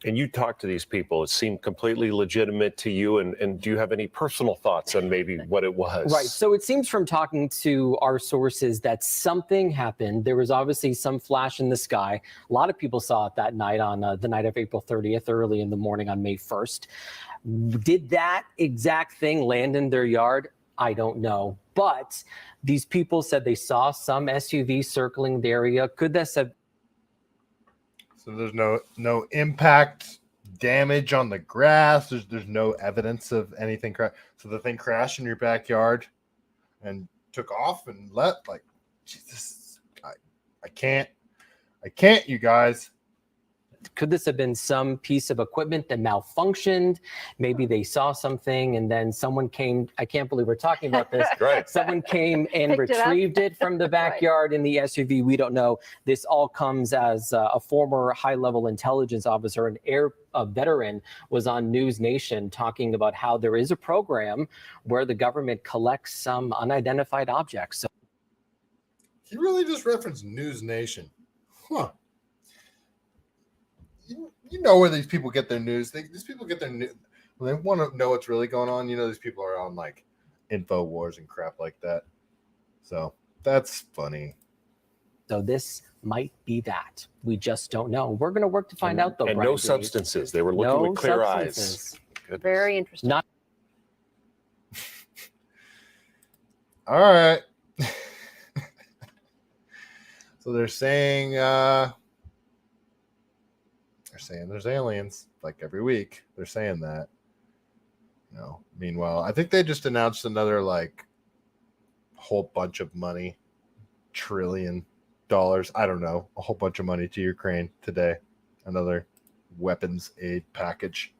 Speaker 14: And you talked to these people. It seemed completely legitimate to you. And do you have any personal thoughts on maybe what it was?
Speaker 15: Right. So it seems from talking to our sources that something happened. There was obviously some flash in the sky. A lot of people saw it that night on the night of April 30th, early in the morning on May 1st. Did that exact thing land in their yard? I don't know. But these people said they saw some SUV circling the area. Could this have...
Speaker 1: So there's no impact, damage on the grass. There's no evidence of anything. So the thing crashed in your backyard and took off and left. Like, Jesus, I can't, you guys.
Speaker 15: Could this have been some piece of equipment that malfunctioned? Maybe they saw something and then someone came. I can't believe we're talking about this.
Speaker 14: Right.
Speaker 15: Someone came and retrieved it from the backyard in the SUV. We don't know. This all comes as a former high-level intelligence officer, a veteran, was on News Nation talking about how there is a program where the government collects some unidentified objects. So
Speaker 1: He really just referenced News Nation. Huh. You know where these people get their news. These people get their news. When they want to know what's really going on, these people are on like InfoWars and crap like that. So that's funny.
Speaker 15: So this might be that. We just don't know. We're going to work to find out, though.
Speaker 14: And
Speaker 15: Brian
Speaker 14: no
Speaker 15: Dave.
Speaker 14: substances. They were looking with clear
Speaker 15: substances.
Speaker 14: eyes.
Speaker 13: Very interesting.
Speaker 15: Not.
Speaker 1: All right. So they're saying there's aliens like every week. They're saying that. Meanwhile, I think they just announced another whole bunch of money, $1 trillion. I don't know, a whole bunch of money to Ukraine today. Another weapons aid package.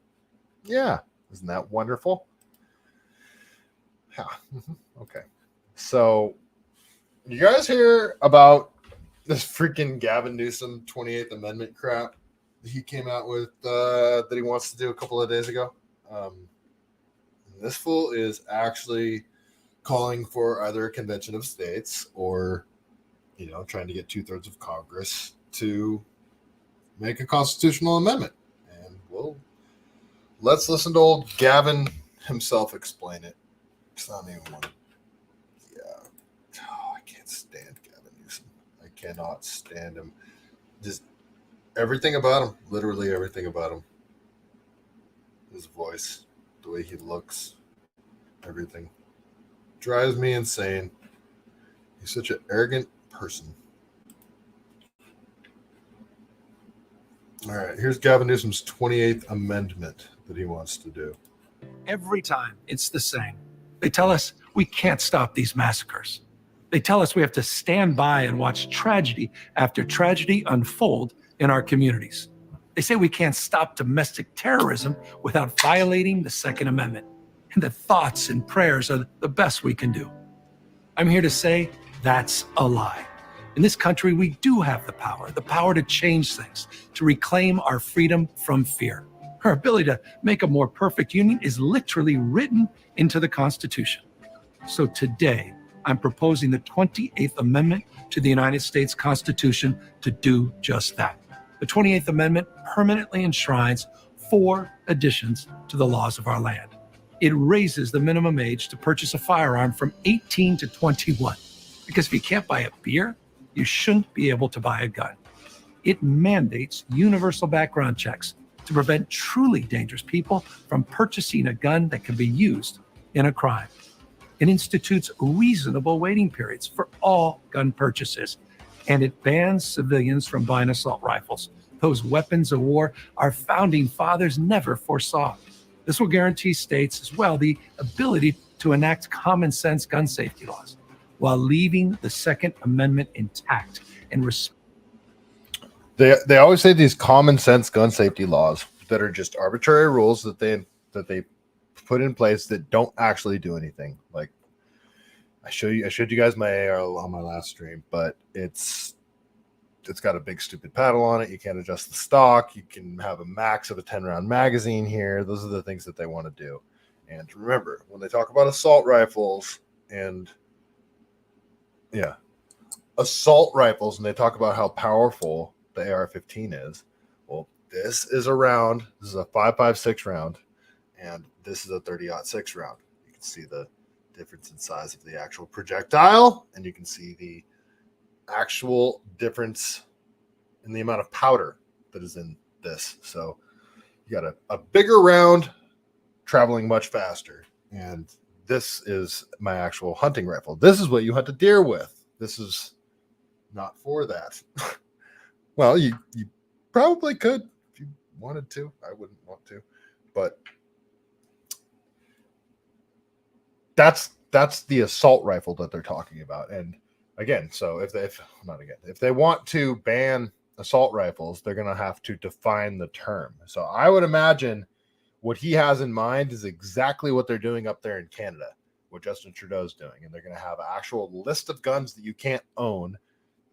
Speaker 1: Yeah, isn't that wonderful? Yeah. Okay. So, you guys hear about this freaking Gavin Newsom 28th Amendment crap that he came out with that he wants to do a couple of days ago? This fool is actually calling for either a convention of states or, trying to get 2/3 of Congress to make a constitutional amendment. And let's listen to old Gavin himself explain it. It's not even one. Yeah. Oh, I can't stand Gavin Newsom. I cannot stand him. Just everything about him, literally everything about him. His voice, the way he looks, everything drives me insane. He's such an arrogant person. All right, here's Gavin Newsom's 28th Amendment that he wants to do.
Speaker 19: Every time it's the same. They tell us we can't stop these massacres. They tell us we have to stand by and watch tragedy after tragedy unfold in our communities. They say we can't stop domestic terrorism without violating the Second Amendment, and that thoughts and prayers are the best we can do. I'm here to say that's a lie. In this country, we do have the power to change things, to reclaim our freedom from fear. Our ability to make a more perfect union is literally written into the Constitution. So today, I'm proposing the 28th Amendment to the United States Constitution to do just that. The 28th Amendment permanently enshrines 4 additions to the laws of our land. It raises the minimum age to purchase a firearm from 18 to 21. Because if you can't buy a beer, you shouldn't be able to buy a gun. It mandates universal background checks to prevent truly dangerous people from purchasing a gun that can be used in a crime. It institutes reasonable waiting periods for all gun purchases, and it bans civilians from buying assault rifles, those weapons of war our founding fathers never foresaw. This will guarantee states as well the ability to enact common sense gun safety laws while leaving the Second Amendment intact and
Speaker 1: They always say these common sense gun safety laws that are just arbitrary rules that they put in place that don't actually do anything. Like I showed you guys my AR on my last stream, but it's got a big stupid paddle on it. You can't adjust the stock. You can have a max of a 10-round magazine here. Those are the things that they want to do. And remember, when they talk about assault rifles and assault rifles, and they talk about how powerful the AR-15 is. Well, this is a round. This is a 5.56 round, and this is a 30-06 round. You can see the difference in size of the actual projectile, and you can see the actual difference in the amount of powder that is in this. So you got a bigger round traveling much faster, and this is my actual hunting rifle. This is what you hunt a deer with. This is not for that. Well, you probably could if you wanted to. I wouldn't want to, but that's the assault rifle that they're talking about. And again, so if they want to ban assault rifles, they're going to have to define the term. So I would imagine what he has in mind is exactly what they're doing up there in Canada, what Justin Trudeau's doing. And they're going to have an actual list of guns that you can't own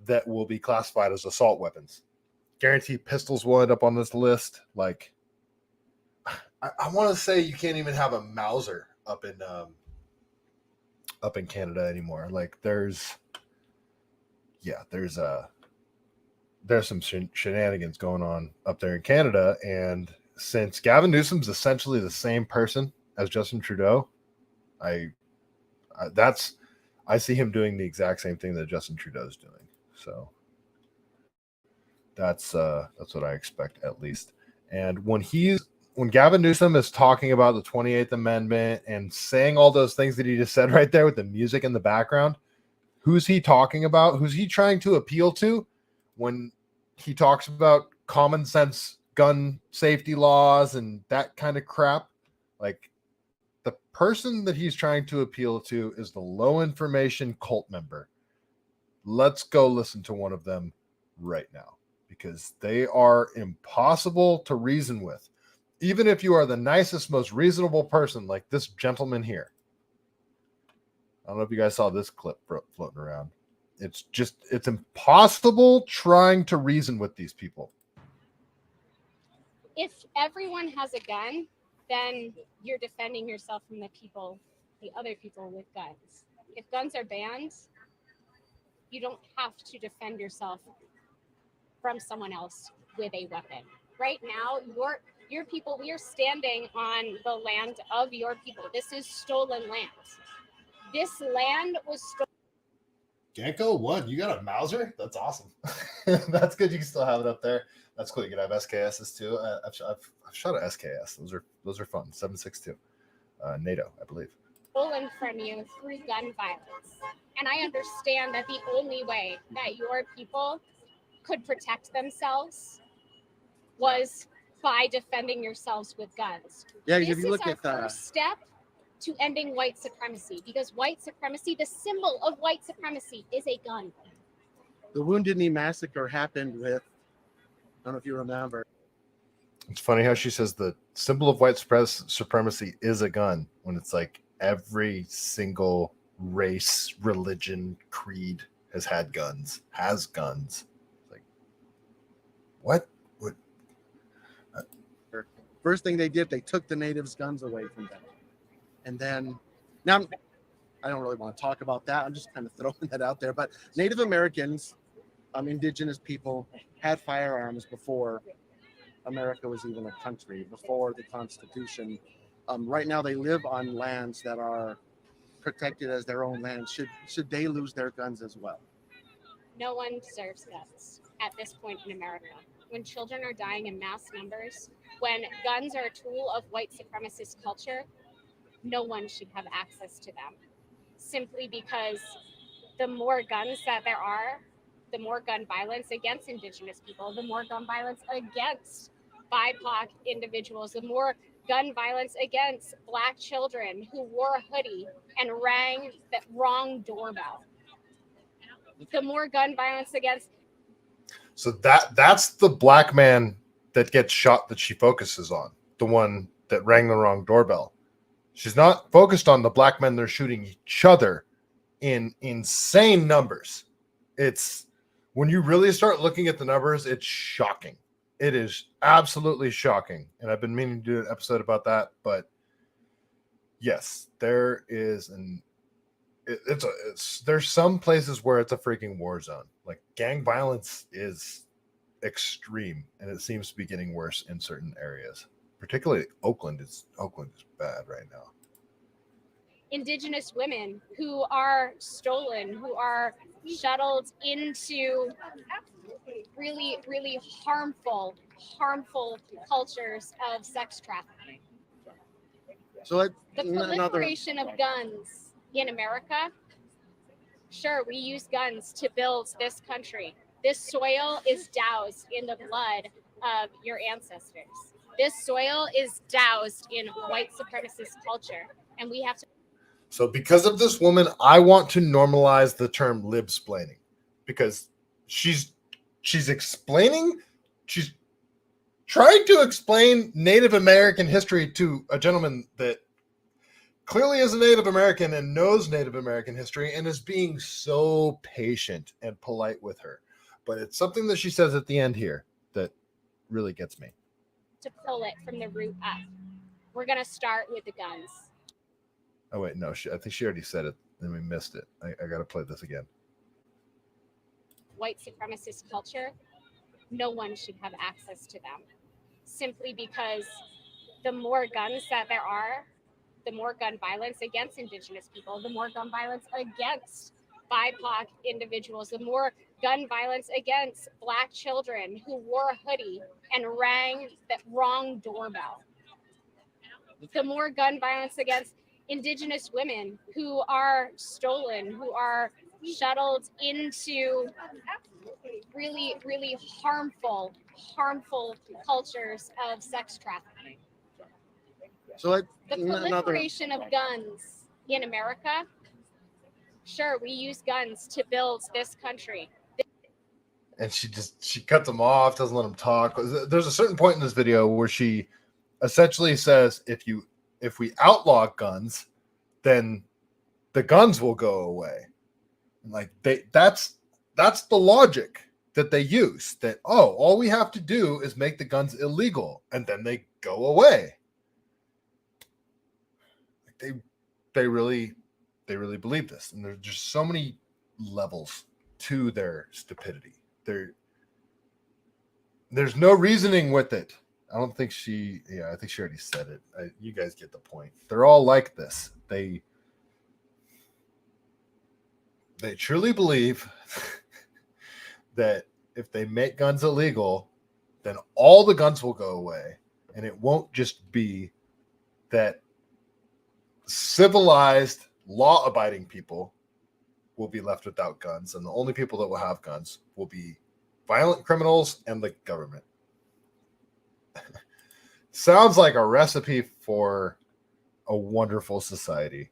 Speaker 1: that will be classified as assault weapons. Guarantee pistols will end up on this list. Like, I want to say you can't even have a Mauser up in Canada anymore. Like, there's some shenanigans going on up there in Canada. And since Gavin Newsom's essentially the same person as Justin Trudeau, I see him doing the exact same thing that Justin Trudeau's doing. So that's what I expect, at least. And when Gavin Newsom is talking about the 28th Amendment and saying all those things that he just said right there with the music in the background, who's he talking about? Who's he trying to appeal to when he talks about common sense gun safety laws and that kind of crap? Like, the person that he's trying to appeal to is the low information cult member. Let's go listen to one of them right now, because they are impossible to reason with. Even if you are the nicest, most reasonable person like this gentleman here. I don't know if you guys saw this clip floating around. It's impossible trying to reason with these people.
Speaker 20: If everyone has a gun, then you're defending yourself from the other people with guns. If guns are banned, you don't have to defend yourself from someone else with a weapon. Right now, your people, we are standing on the land of your people. This is stolen land. This land was stolen.
Speaker 1: Ganko, what? You got a Mauser? That's awesome. That's good. You can still have it up there. That's cool. You can have SKSs too. I've shot an SKS. Those are fun. 7.62. NATO, I believe.
Speaker 20: Stolen from you through gun violence. And I understand that the only way that your people could protect themselves was by defending yourselves with guns.
Speaker 21: Yeah,
Speaker 20: this
Speaker 21: if you
Speaker 20: is
Speaker 21: look
Speaker 20: our
Speaker 21: at
Speaker 20: first step to ending white supremacy, because white supremacy, the symbol of white supremacy, is a gun.
Speaker 21: the Wounded Knee Massacre happened with, I don't know if you remember,
Speaker 1: It's funny how she says the symbol of white supremacy is a gun when it's like every single race, religion, creed has guns. Like, what?
Speaker 21: First thing they did, they took the natives' guns away from them. And then, now, I don't really want to talk about that. I'm just kind of throwing that out there. But Native Americans, indigenous people, had firearms before America was even a country, before the Constitution. Right now, they live on lands that are protected as their own land. Should they lose their guns as well?
Speaker 22: No one deserves guns at this point in America. When children are dying in mass numbers, when guns are a tool of white supremacist culture, no one should have access to them. Simply because the more guns that there are, the more gun violence against Indigenous people, the more gun violence against BIPOC individuals, the more gun violence against Black children who wore a hoodie and rang the wrong doorbell. The more gun violence against.
Speaker 1: So that's the Black man that gets shot that she focuses on, the one that rang the wrong doorbell. She's not focused on the Black men that are shooting each other in insane numbers. It's when you really start looking at the numbers, it's shocking. It is absolutely shocking. And I've been meaning to do an episode about that, but yes, there is there's some places where it's a freaking war zone. Like gang violence is extreme, and it seems to be getting worse in certain areas. Particularly Oakland is bad right now.
Speaker 22: Indigenous women who are stolen, who are shuttled into really, really harmful cultures of sex trafficking.
Speaker 21: So
Speaker 22: the proliferation of guns in America, sure, we use guns to build this country. This soil is doused in the blood of your ancestors. This soil is doused in white supremacist culture, and we have to.
Speaker 1: So because of this woman, I want to normalize the term libsplaining, because she's explaining, she's trying to explain Native American history to a gentleman that clearly is a Native American and knows Native American history and is being so patient and polite with her. But it's something that she says at the end here that really gets me.
Speaker 22: To pull it from the root up. We're going to start with the guns.
Speaker 1: Oh, wait, no, I think she already said it, and we missed it. I got to play this again.
Speaker 22: White supremacist culture, no one should have access to them. Simply because the more guns that there are, the more gun violence against Indigenous people, the more gun violence against BIPOC individuals, the more gun violence against Black children who wore a hoodie and rang the wrong doorbell. The more gun violence against Indigenous women who are stolen, who are shuttled into really, really harmful cultures of sex trafficking.
Speaker 21: So
Speaker 22: the proliferation of guns in America, sure, we use guns to build this country.
Speaker 1: And she cuts them off, doesn't let them talk. There's a certain point in this video where she essentially says, if we outlaw guns, then the guns will go away. Like that's the logic that they use. That all we have to do is make the guns illegal, and then they go away. They really believe this, and there's just so many levels to their stupidity. There's no reasoning with it. I think she already said it. You guys get the point. They're all like this. They truly believe that if they make guns illegal, then all the guns will go away, and it won't just be that civilized, law-abiding people will be left without guns, and the only people that will have guns will be violent criminals and the government. Sounds like a recipe for a wonderful society.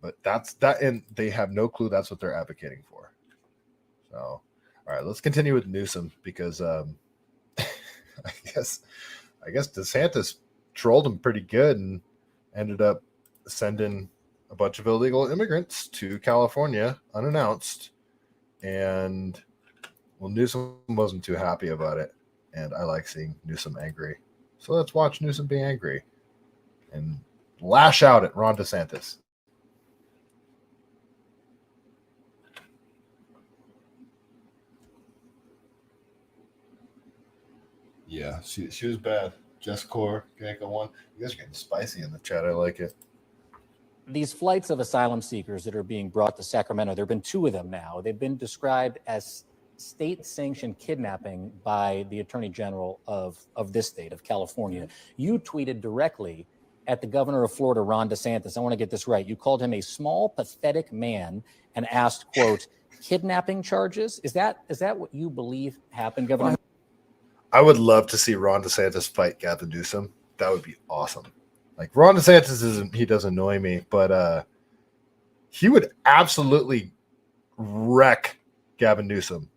Speaker 1: But that's that, and they have no clue that's what they're advocating for. So, all right, let's continue with Newsom, because I guess DeSantis trolled him pretty good and ended up sending a bunch of illegal immigrants to California unannounced. And well, Newsom wasn't too happy about it. And I like seeing Newsom angry. So let's watch Newsom be angry and lash out at Ron DeSantis. Yeah, she was bad. Jess Core, Gecko One. You guys are getting spicy in the chat. I like it.
Speaker 2: These flights of asylum seekers that are being brought to Sacramento, there have been 2 of them now. They've been described as state-sanctioned kidnapping by the Attorney General of this state, of California. You tweeted directly at the governor of Florida, Ron DeSantis. I want to get this right. You called him a small, pathetic man and asked, quote, kidnapping charges? Is that what you believe happened, Governor?
Speaker 1: I would love to see Ron DeSantis fight Gavin Newsom. That would be awesome. Like, Ron DeSantis he does annoy me, but he would absolutely wreck Gavin Newsom.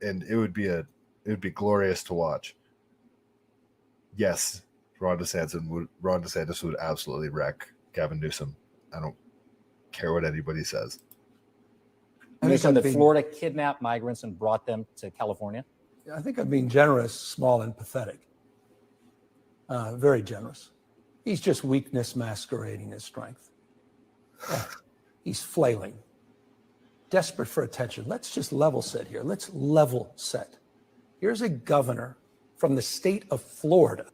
Speaker 1: And it would be glorious to watch. Yes, Ron DeSantis would absolutely wreck Gavin Newsom. I don't care what anybody says.
Speaker 2: Newsom, that Florida kidnapped migrants and brought them to California?
Speaker 19: I think I'm being generous, small, and pathetic. Very generous. He's just weakness masquerading as strength. Yeah. He's flailing, desperate for attention. Let's just level set here. Let's level set. Here's a governor from the state of Florida.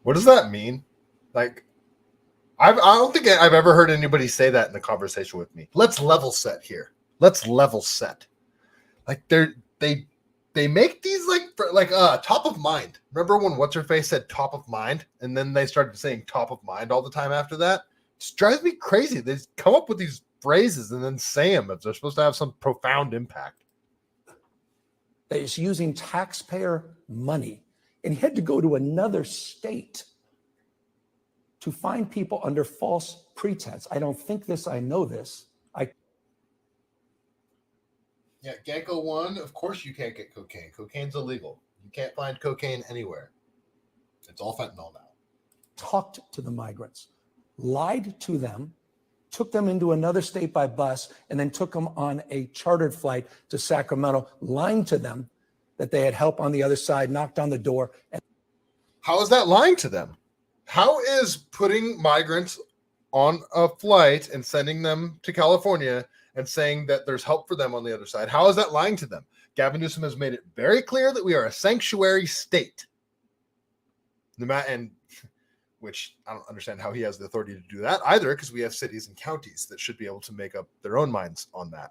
Speaker 1: What does that mean? Like, I don't think I've ever heard anybody say that in a conversation with me. Let's level set here. Let's level set. Like, they make these like top of mind. Remember when what's her face said top of mind, and then they started saying top of mind all the time after that? It just drives me crazy. They just come up with these phrases and then say them if they're supposed to have some profound impact.
Speaker 19: That is using taxpayer money, and he had to go to another state to find people under false pretense. I don't think this. I know this.
Speaker 1: Yeah, Gecko One, of course you can't get cocaine. Cocaine's illegal. You can't find cocaine anywhere. It's all fentanyl now.
Speaker 19: Talked to the migrants, lied to them, took them into another state by bus, and then took them on a chartered flight to Sacramento, lying to them that they had help on the other side, knocked on the door.
Speaker 1: How is that lying to them? How is putting migrants on a flight and sending them to California and saying that there's help for them on the other side, how is that lying to them? Gavin Newsom has made it very clear that we are a sanctuary state. And which I don't understand how he has the authority to do that either, because we have cities and counties that should be able to make up their own minds on that.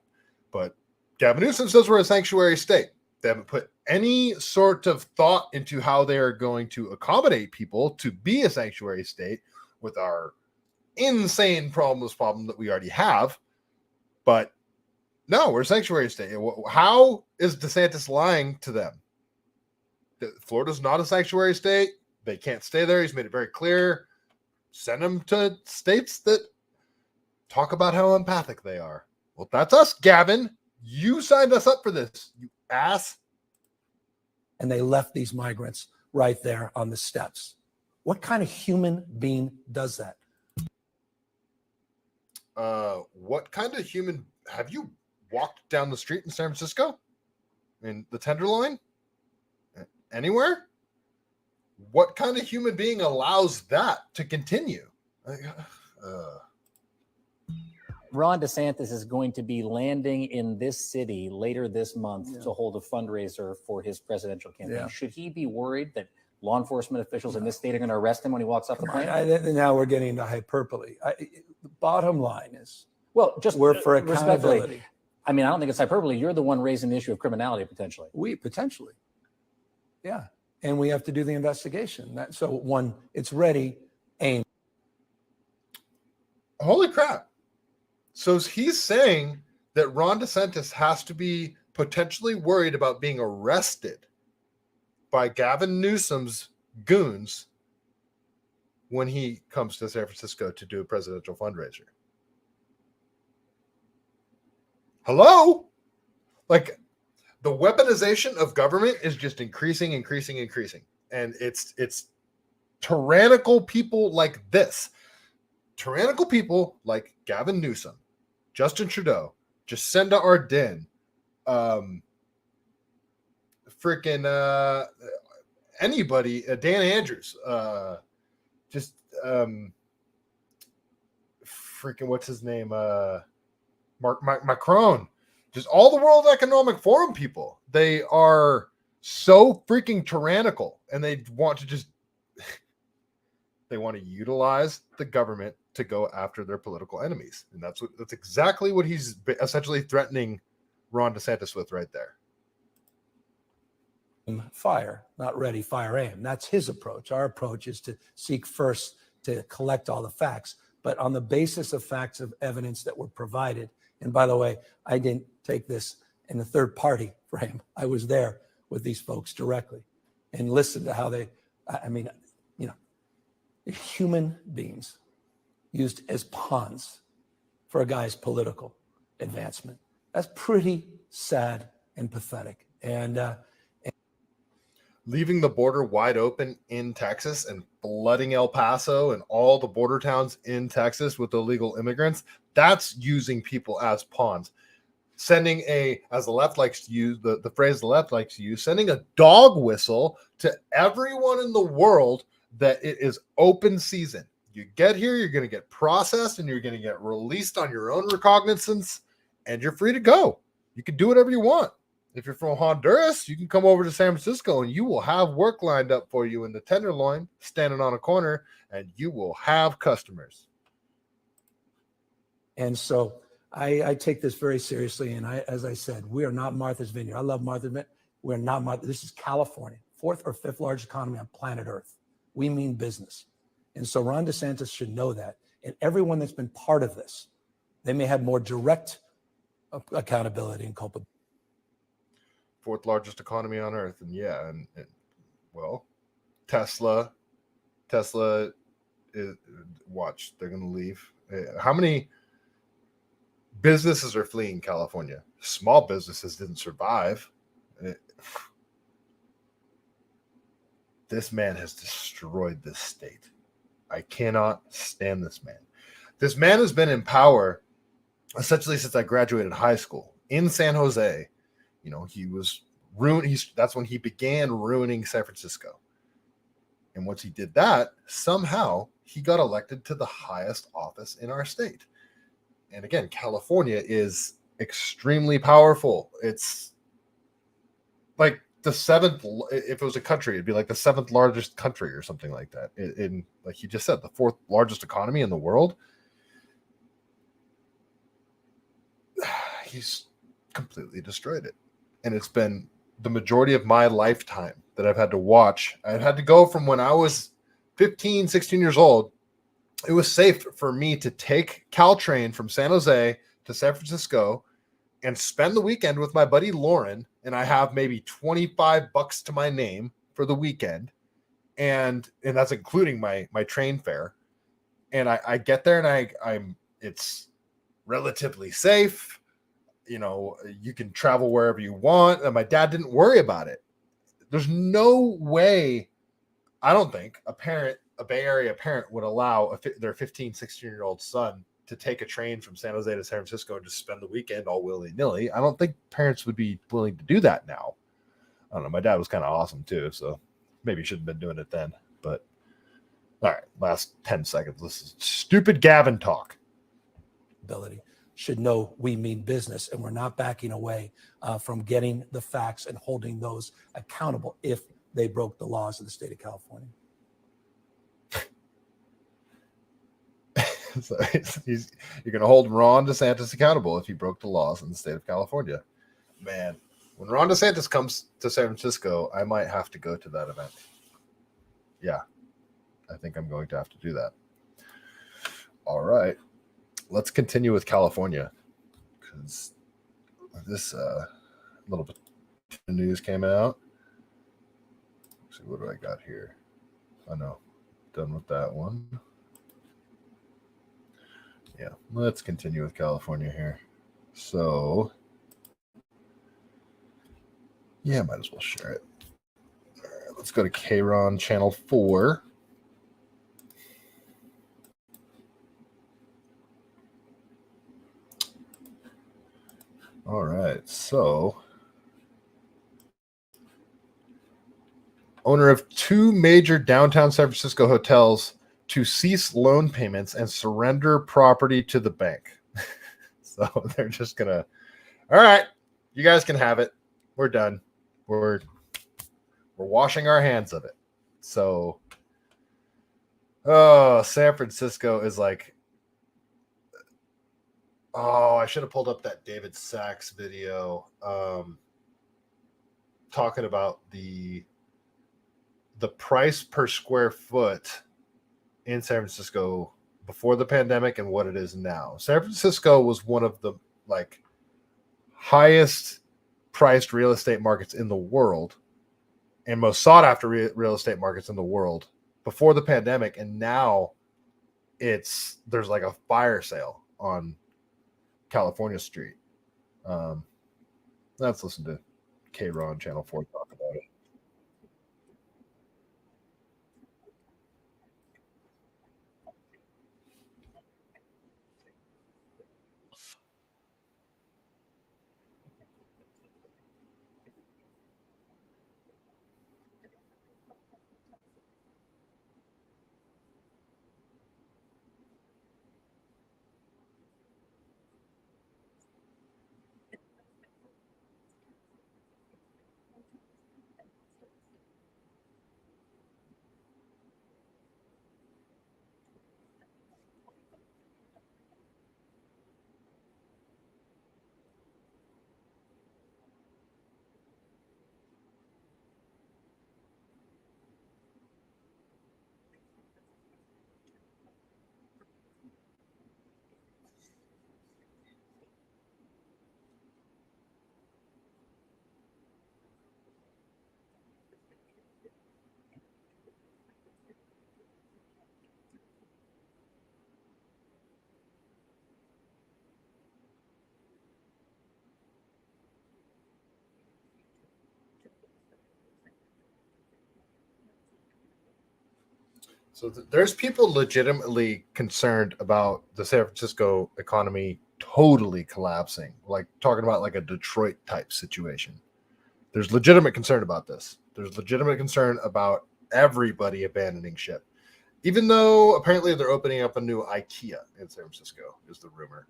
Speaker 1: But Gavin Newsom says we're a sanctuary state. They haven't put any sort of thought into how they are going to accommodate people to be a sanctuary state with our insane problem that we already have. But no, we're a sanctuary state. How is DeSantis lying to them? Florida's not a sanctuary state. They can't stay there. He's made it very clear. Send them to states that talk about how empathic they are. Well, that's us, Gavin. You signed us up for this, you ass.
Speaker 19: And they left these migrants right there on the steps. What kind of human being does that?
Speaker 1: What kind of human have you walked down the street in San Francisco? In the Tenderloin? Anywhere? What kind of human being allows that to continue?
Speaker 2: Ron DeSantis is going to be landing in this city later this month to hold a fundraiser for his presidential campaign.
Speaker 19: Yeah.
Speaker 2: Should he be worried that law enforcement officials in this state are going to arrest him when he walks off the plane?
Speaker 19: Now we're getting into hyperbole. The bottom line is,
Speaker 2: well, just
Speaker 19: we're for
Speaker 2: respectfully,
Speaker 19: accountability.
Speaker 2: I mean, I don't think it's hyperbole. You're the one raising the issue of criminality potentially.
Speaker 19: Potentially. Yeah. And we have to do the investigation. So one, it's ready, aim.
Speaker 1: Holy crap. So he's saying that Ron DeSantis has to be potentially worried about being arrested by Gavin Newsom's goons when he comes to San Francisco to do a presidential fundraiser. Hello? Like, The weaponization of government is just increasing. And it's tyrannical people like this. Tyrannical people like Gavin Newsom, Justin Trudeau, Jacinda Ardern, anybody, Dan Andrews, what's his name? Macron, just all the World Economic Forum people. They are so freaking tyrannical, and they want to utilize the government to go after their political enemies. And that's exactly what he's essentially threatening Ron DeSantis with right there.
Speaker 8: Fire, not ready, fire, aim. That's his approach. Our approach is to seek first to collect all the facts, but on the basis of facts of evidence that were provided. And by the way, I didn't take this in the third party frame. I was there with these folks directly and listened to how human beings used as pawns for a guy's political advancement. That's pretty sad and pathetic. And
Speaker 1: leaving the border wide open in Texas and flooding El Paso and all the border towns in Texas with illegal immigrants, that's using people as pawns. Sending as the left likes to use, the phrase the left likes to use, sending a dog whistle to everyone in the world that it is open season. You get here, you're going to get processed, and you're going to get released on your own recognizance, and you're free to go. You can do whatever you want. If you're from Honduras, you can come over to San Francisco, and you will have work lined up for you in the Tenderloin, standing on a corner, and you will have customers.
Speaker 8: And so I take this very seriously. And as I said, we are not Martha's Vineyard. I love Martha's Vineyard. We're not Martha. This is California, 4th or 5th largest economy on planet Earth. We mean business. And so Ron DeSantis should know that. And everyone that's been part of this, they may have more direct accountability and culpability.
Speaker 1: 4th largest economy on Earth. And Tesla is, watch, they're going to leave. How many businesses are fleeing California? Small businesses didn't survive. This man has destroyed this state. I cannot stand this man. This man has been in power essentially since I graduated high school in San Jose. He was ruined. That's when he began ruining San Francisco. And once he did that, somehow he got elected to the highest office in our state. And again, California is extremely powerful. It's like the 7th, if it was a country, it'd be like the 7th largest country or something like that. In like you just said, the 4th largest economy in the world. He's completely destroyed it. And it's been the majority of my lifetime that I've had to watch. I've had to go from when I was 15, 16 years old. It was safe for me to take Caltrain from San Jose to San Francisco and spend the weekend with my buddy Lauren, and I have maybe $25 to my name for the weekend, and that's including my train fare. And I get there, and it's relatively safe. You can travel wherever you want, and my dad didn't worry about it. There's no way, I don't think, a Bay Area parent would allow their 15, 16-year-old son to take a train from San Jose to San Francisco and just spend the weekend all willy-nilly. I don't think parents would be willing to do that now. I don't know. My dad was kind of awesome too, so maybe shouldn't have been doing it then. But all right, last 10 seconds. This is stupid Gavin talk.
Speaker 8: Should know we mean business, and we're not backing away from getting the facts and holding those accountable if they broke the laws of the state of California.
Speaker 1: So you're going to hold Ron DeSantis accountable if he broke the laws in the state of California. Man, when Ron DeSantis comes to San Francisco, I might have to go to that event. Yeah, I think I'm going to have to do that. All right. Let's continue with California, because this little bit of news came out. Let's see, what do I got here? Oh, no. Done with that one. Yeah, let's continue with California here. So, Yeah, might as well share it. All right, let's go to Kron channel 4. All right, so owner of 2 major downtown San Francisco hotels to cease loan payments and surrender property to the bank. So they're just gonna, all right, you guys can have it. We're done. We're washing our hands of it. So, San Francisco is like, I should have pulled up that David Sachs video talking about the price per square foot in San Francisco before the pandemic and what it is now. San Francisco was one of the like highest priced real estate markets in the world and most sought after real estate markets in the world before the pandemic, and now there's like a fire sale on California Street. Let's listen to Kron channel 4 talk about it. So there's people legitimately concerned about the San Francisco economy totally collapsing, like talking about like a Detroit type situation. There's legitimate concern about this. There's legitimate concern about everybody abandoning ship, even though apparently they're opening up a new IKEA in San Francisco, is the rumor.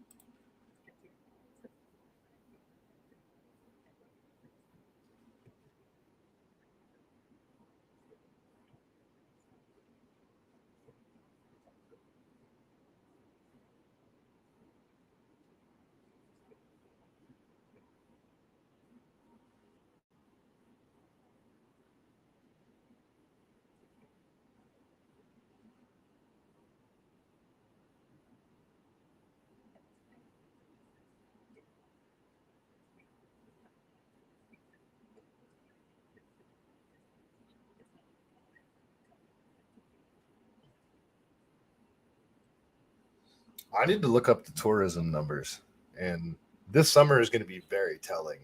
Speaker 1: I need to look up the tourism numbers, and this summer is going to be very telling.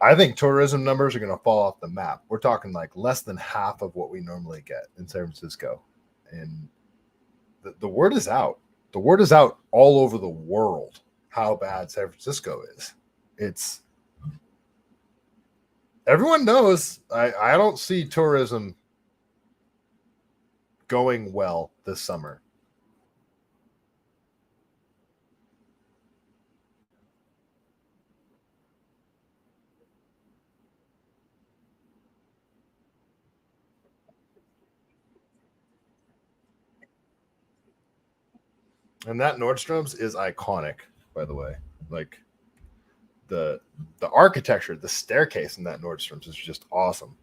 Speaker 1: I think tourism numbers are going to fall off the map. We're talking like less than half of what we normally get in San Francisco. And the word is out. The word is out all over the world how bad San Francisco is. It's everyone knows. I don't see tourism going well this summer. And that Nordstrom's is iconic, by the way. Like the architecture, the staircase in that Nordstrom's is just awesome.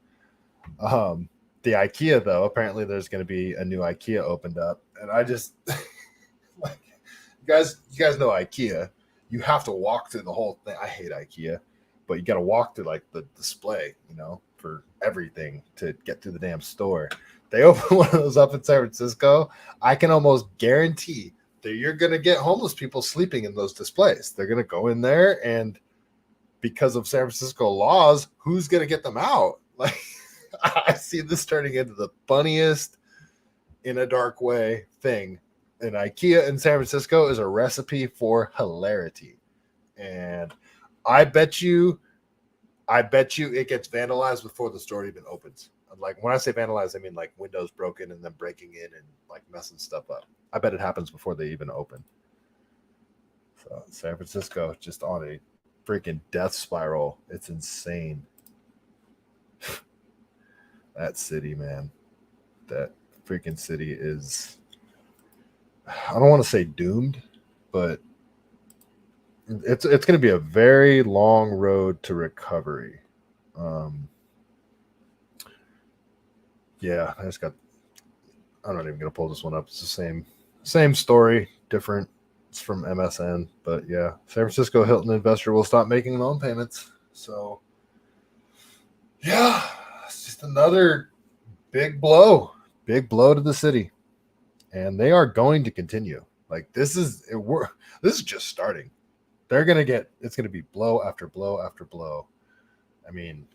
Speaker 1: The IKEA, though, apparently there's going to be a new IKEA opened up, and I just like you guys know IKEA. You have to walk through the whole thing. I hate IKEA, but you got to walk through like the display, for everything to get through the damn store. They open one of those up in San Francisco. I can almost guarantee that you're going to get homeless people sleeping in those displays. They're going to go in there and because of San Francisco laws, who's going to get them out? Like, I see this turning into the funniest in a dark way thing. And IKEA in San Francisco is a recipe for hilarity. And I bet you it gets vandalized before the store even opens. Like, when I say vandalized, I mean like windows broken and then breaking in and like messing stuff up. I bet it happens before they even open. So San Francisco just on a freaking death spiral. It's insane. That city, man. That freaking city is, I don't want to say doomed, but it's going to be a very long road to recovery. Yeah, I'm not even going to pull this one up. It's the same story, different. It's from MSN, but yeah, San Francisco Hilton investor will stop making loan payments. So yeah, it's just another big blow to the city, and they are going to continue. Like, this is just starting. It's going to be blow after blow after blow. I mean,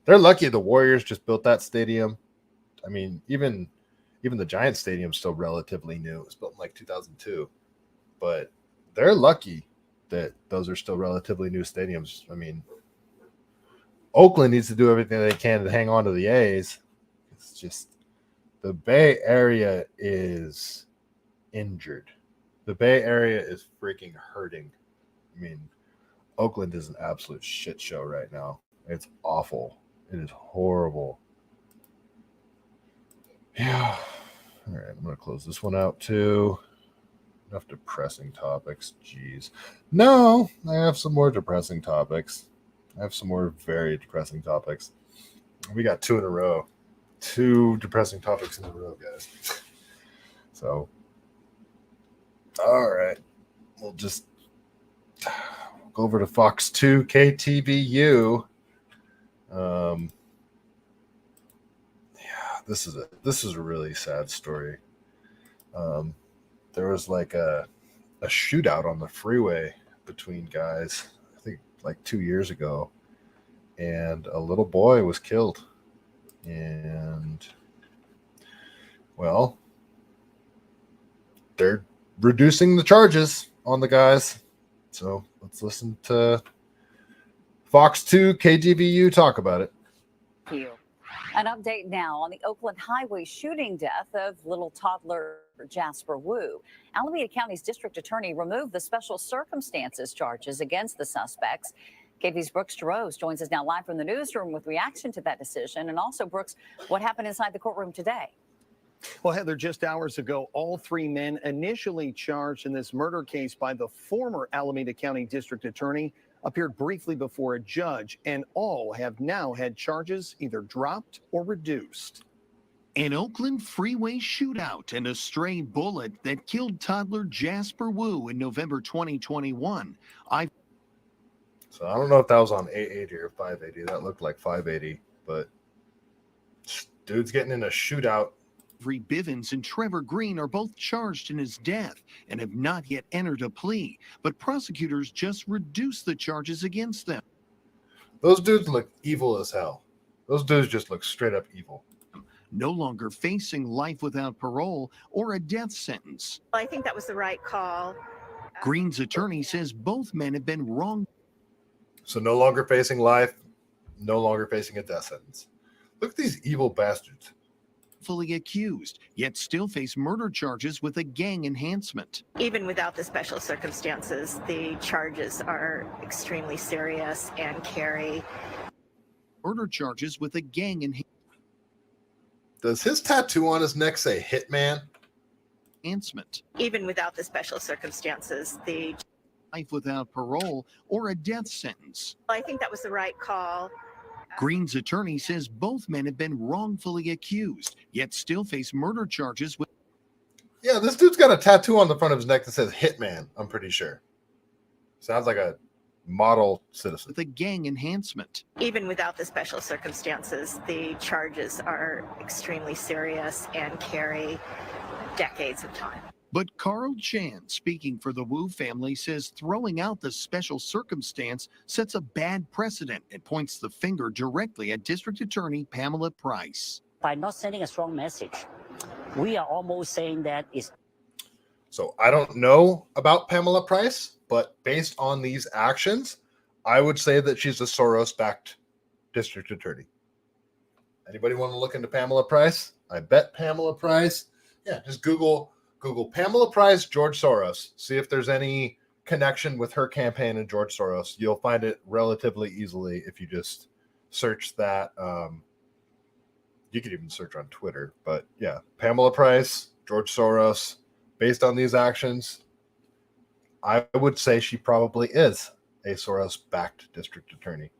Speaker 1: they're lucky the Warriors just built that stadium. I mean, even the Giants stadium is still relatively new. It was built in like 2002, but they're lucky that those are still relatively new stadiums. I mean, Oakland needs to do everything they can to hang on to the A's. It's just the Bay Area is injured. The Bay Area is freaking hurting. I mean, Oakland is an absolute shit show right now. It's awful. It is horrible. Yeah. All right, I'm going to close this one out too. Enough depressing topics. Jeez. No, I have some more depressing topics. I have some more very depressing topics. We got 2 in a row. 2 depressing topics in a row, guys. So, all right. We'll just go over to Fox 2 KTVU. This is a really sad story. There was like a shootout on the freeway between guys, I think like 2 years ago, and a little boy was killed. And well, they're reducing the charges on the guys. So let's listen to Fox 2 KGVU talk about it.
Speaker 3: An update now on the Oakland highway shooting death of little toddler Jasper Wu. Alameda County's district attorney removed the special circumstances charges against the suspects. KV's Brooks Jerose joins us now live from the newsroom with reaction to that decision. And also, Brooks, what happened inside the courtroom today?
Speaker 5: Well, Heather, just hours ago, all 3 men initially charged in this murder case by the former Alameda County district attorney appeared briefly before a judge, and all have now had charges either dropped or reduced.
Speaker 23: An Oakland freeway shootout and a stray bullet that killed toddler Jasper Wu in November 2021.
Speaker 1: So I don't know if that was on 880 or 580. That looked like 580, but dude's getting in a shootout.
Speaker 23: Bivens and Trevor Green are both charged in his death and have not yet entered a plea, but prosecutors just reduced the charges against them.
Speaker 1: Those dudes look evil as hell. Those dudes just look straight up evil.
Speaker 23: No longer facing life without parole or a death sentence.
Speaker 24: I think that was the right call.
Speaker 23: Green's attorney says both men have been wrong.
Speaker 1: So no longer facing life, no longer facing a death sentence. Look at these evil bastards.
Speaker 23: Fully accused, yet still face murder charges with a gang enhancement.
Speaker 24: Even without the special circumstances, the charges are extremely serious and carry
Speaker 23: murder charges with a gang enhancement.
Speaker 1: Does his tattoo on his neck say Hitman?
Speaker 23: Enhancement.
Speaker 24: Even without the special circumstances, the
Speaker 23: life without parole or a death sentence.
Speaker 24: I think that was the right call.
Speaker 23: Green's attorney says both men have been wrongfully accused, yet still face murder charges with.
Speaker 1: Yeah, this dude's got a tattoo on the front of his neck that says Hitman, I'm pretty sure. Sounds like a model citizen.
Speaker 23: With a gang enhancement.
Speaker 24: Even without the special circumstances, the charges are extremely serious and carry decades of time.
Speaker 23: But Carl Chan, speaking for the Wu family, says throwing out the special circumstance sets a bad precedent and points the finger directly at District Attorney Pamela Price.
Speaker 6: By not sending a strong message, we are almost saying that it's.
Speaker 1: So I don't know about Pamela Price, but based on these actions, I would say that she's a Soros-backed district attorney. Anybody want to look into Pamela Price? I bet Pamela Price. Yeah, just Google Pamela Price, George Soros. See if there's any connection with her campaign and George Soros. You'll find it relatively easily if you just search that. You could even search on Twitter. But yeah, Pamela Price, George Soros. Based on these actions, I would say she probably is a Soros-backed district attorney.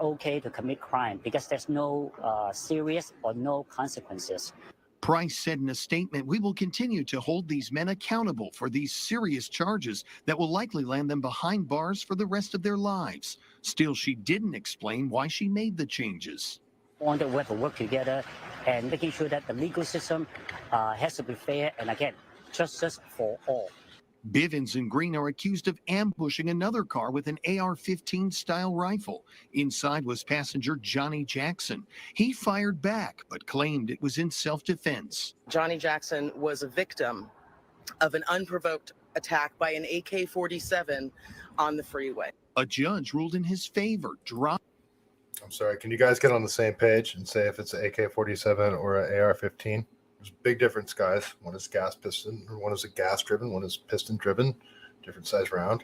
Speaker 6: Okay to commit crime because there's no serious or no consequences.
Speaker 23: Price said in a statement, "We will continue to hold these men accountable for these serious charges that will likely land them behind bars for the rest of their lives." Still, she didn't explain why she made the changes.
Speaker 6: On the way to work together and making sure that the legal system has to be fair and again, justice for all.
Speaker 23: Bivens and Green are accused of ambushing another car with an AR-15 style rifle. Inside was passenger Johnny Jackson. He fired back, but claimed it was in self-defense.
Speaker 7: Johnny Jackson was a victim of an unprovoked attack by an AK-47 on the freeway.
Speaker 23: A judge ruled in his favor.
Speaker 1: I'm sorry, can you guys get on the same page and say if it's an AK-47 or an AR-15? There's a big difference, guys. One is gas piston, or one is a gas-driven, one is piston-driven, different size round.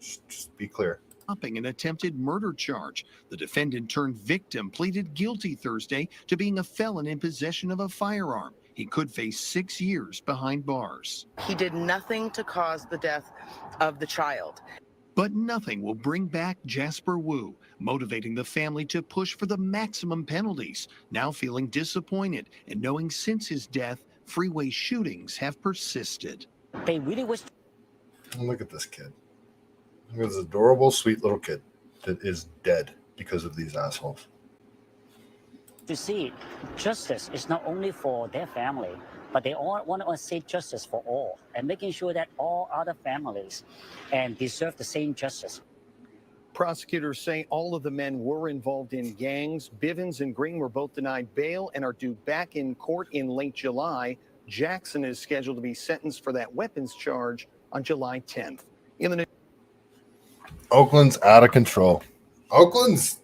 Speaker 1: Just be clear.
Speaker 23: An attempted murder charge. The defendant turned victim pleaded guilty Thursday to being a felon in possession of a firearm. He could face 6 years behind bars.
Speaker 7: He did nothing to cause the death of the child.
Speaker 23: But nothing will bring back Jasper Wu, motivating the family to push for the maximum penalties, now feeling disappointed and knowing since his death, freeway shootings have persisted.
Speaker 6: They really wish.
Speaker 1: Look at this kid. Look at this adorable, sweet little kid that is dead because of these assholes.
Speaker 6: To see justice is not only for their family, but they all want to see justice for all and making sure that all other families and deserve the same justice.
Speaker 5: Prosecutors say all of the men were involved in gangs. Bivens and Green were both denied bail and are due back in court in late July. Jackson is scheduled to be sentenced for that weapons charge on July 10th. In the
Speaker 1: Oakland's out of control. Oakland's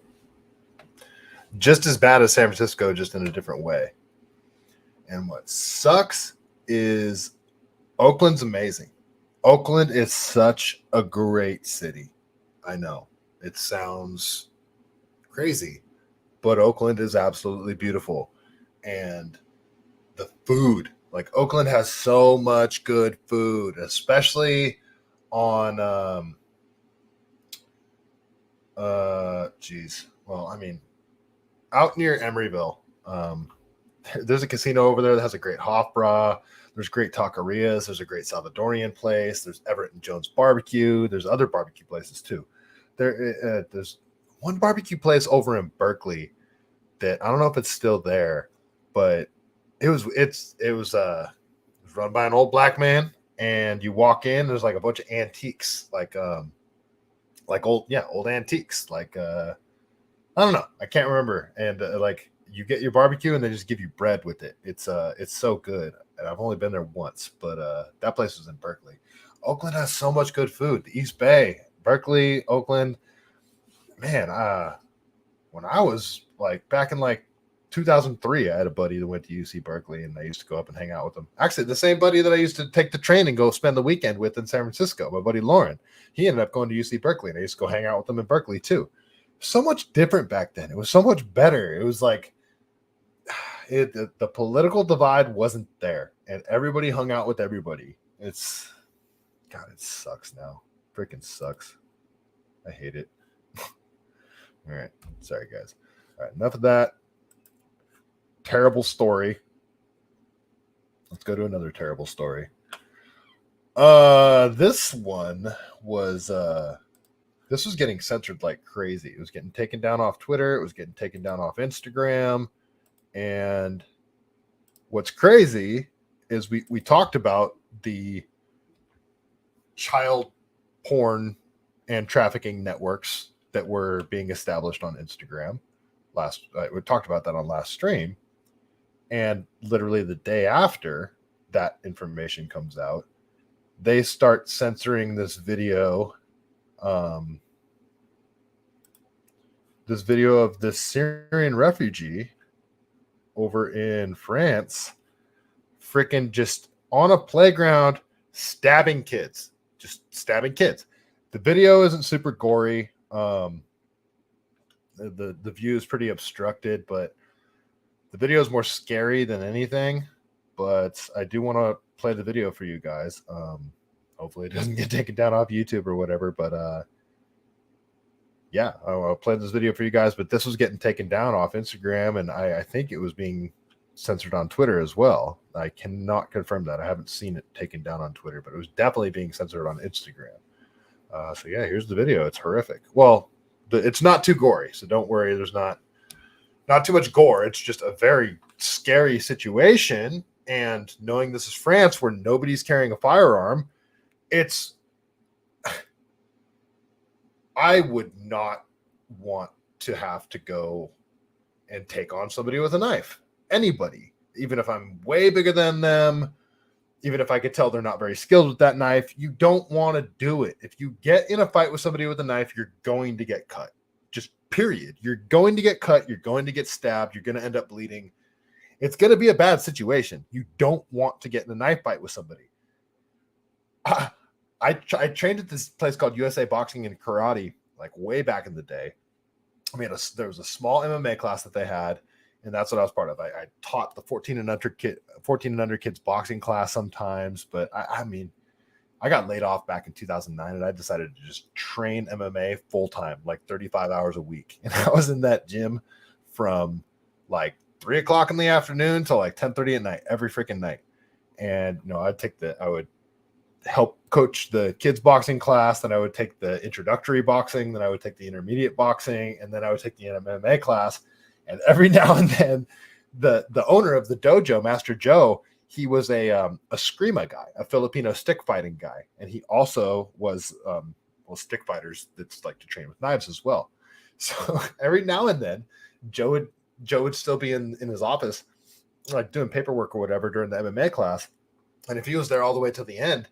Speaker 1: just as bad as San Francisco, just in a different way. And what sucks is Oakland's amazing. Oakland is such a great city. I know it sounds crazy, but Oakland is absolutely beautiful. And the food, like Oakland has so much good food, especially on, out near Emeryville. There's a casino over there that has a great Hofbräu. There's great taquerias. There's a great Salvadorian place. There's Everett and Jones Barbecue. There's other barbecue places too. There's one barbecue place over in Berkeley that I don't know if it's still there, but it was run by an old black man. And you walk in, there's like a bunch of antiques, like old antiques. Like I don't know, I can't remember. And like you get your barbecue and they just give you bread with it. It's so good. And I've only been there once, but that place was in Berkeley. Oakland has so much good food. The East Bay, Berkeley, Oakland. Man, when I was like back in like 2003, I had a buddy that went to UC Berkeley, and I used to go up and hang out with him. Actually, the same buddy that I used to take the train and go spend the weekend with in San Francisco, my buddy Lauren. He ended up going to UC Berkeley, and I used to go hang out with him in Berkeley too. So much different back then. It was so much better. It was like the political divide wasn't there, and everybody hung out with everybody. It sucks now. Freaking sucks. I hate it. All right. Sorry, guys. All right. Enough of that. Terrible story. Let's go to another terrible story. This one was this was getting censored like crazy. It was getting taken down off Twitter. It was getting taken down off Instagram. And what's crazy is we talked about the child porn and trafficking networks that were being established on Instagram. We talked about that on last stream, and literally the day after that information comes out, they start censoring this video. This video of this Syrian refugee over in France, freaking just on a playground, stabbing kids, just stabbing kids. The video isn't super gory. The view is pretty obstructed, but the video is more scary than anything. But I do want to play the video for you guys. Hopefully it doesn't get taken down off YouTube or whatever, but yeah, I'll play this video for you guys. But this was getting taken down off Instagram, and I think it was being censored on Twitter as well. I cannot confirm that. I haven't seen it taken down on Twitter, but it was definitely being censored on Instagram. So yeah, here's the video. It's horrific. Well, it's not too gory, so don't worry. There's not too much gore. It's just a very scary situation. And knowing this is France, where nobody's carrying a firearm, I would not want to have to go and take on somebody with a knife. Anybody, even if I'm way bigger than them, even if I could tell they're not very skilled with that knife, you don't want to do it. If you get in a fight with somebody with a knife, you're going to get cut. Just period. You're going to get cut. You're going to get stabbed. You're going to end up bleeding. It's going to be a bad situation. You don't want to get in a knife fight with somebody. I trained at this place called USA Boxing and Karate, like way back in the day. I mean, there was a small MMA class that they had, and that's what I was part of. I taught the 14 and under kids boxing class sometimes, but I mean, I got laid off back in 2009, and I decided to just train MMA full time, like 35 hours a week. And I was in that gym from like 3 o'clock in the afternoon till like 10:30 at night, every freaking night. And I would help coach the kids boxing class, then I would take the introductory boxing, then I would take the intermediate boxing, and then I would take the MMA class. And every now and then the owner of the dojo, Master Joe, he was a Eskrima guy, a Filipino stick fighting guy, and he also was stick fighters that's like to train with knives as well. So every now and then Joe would still be in his office, like doing paperwork or whatever during the MMA class. And if he was there all the way to the end,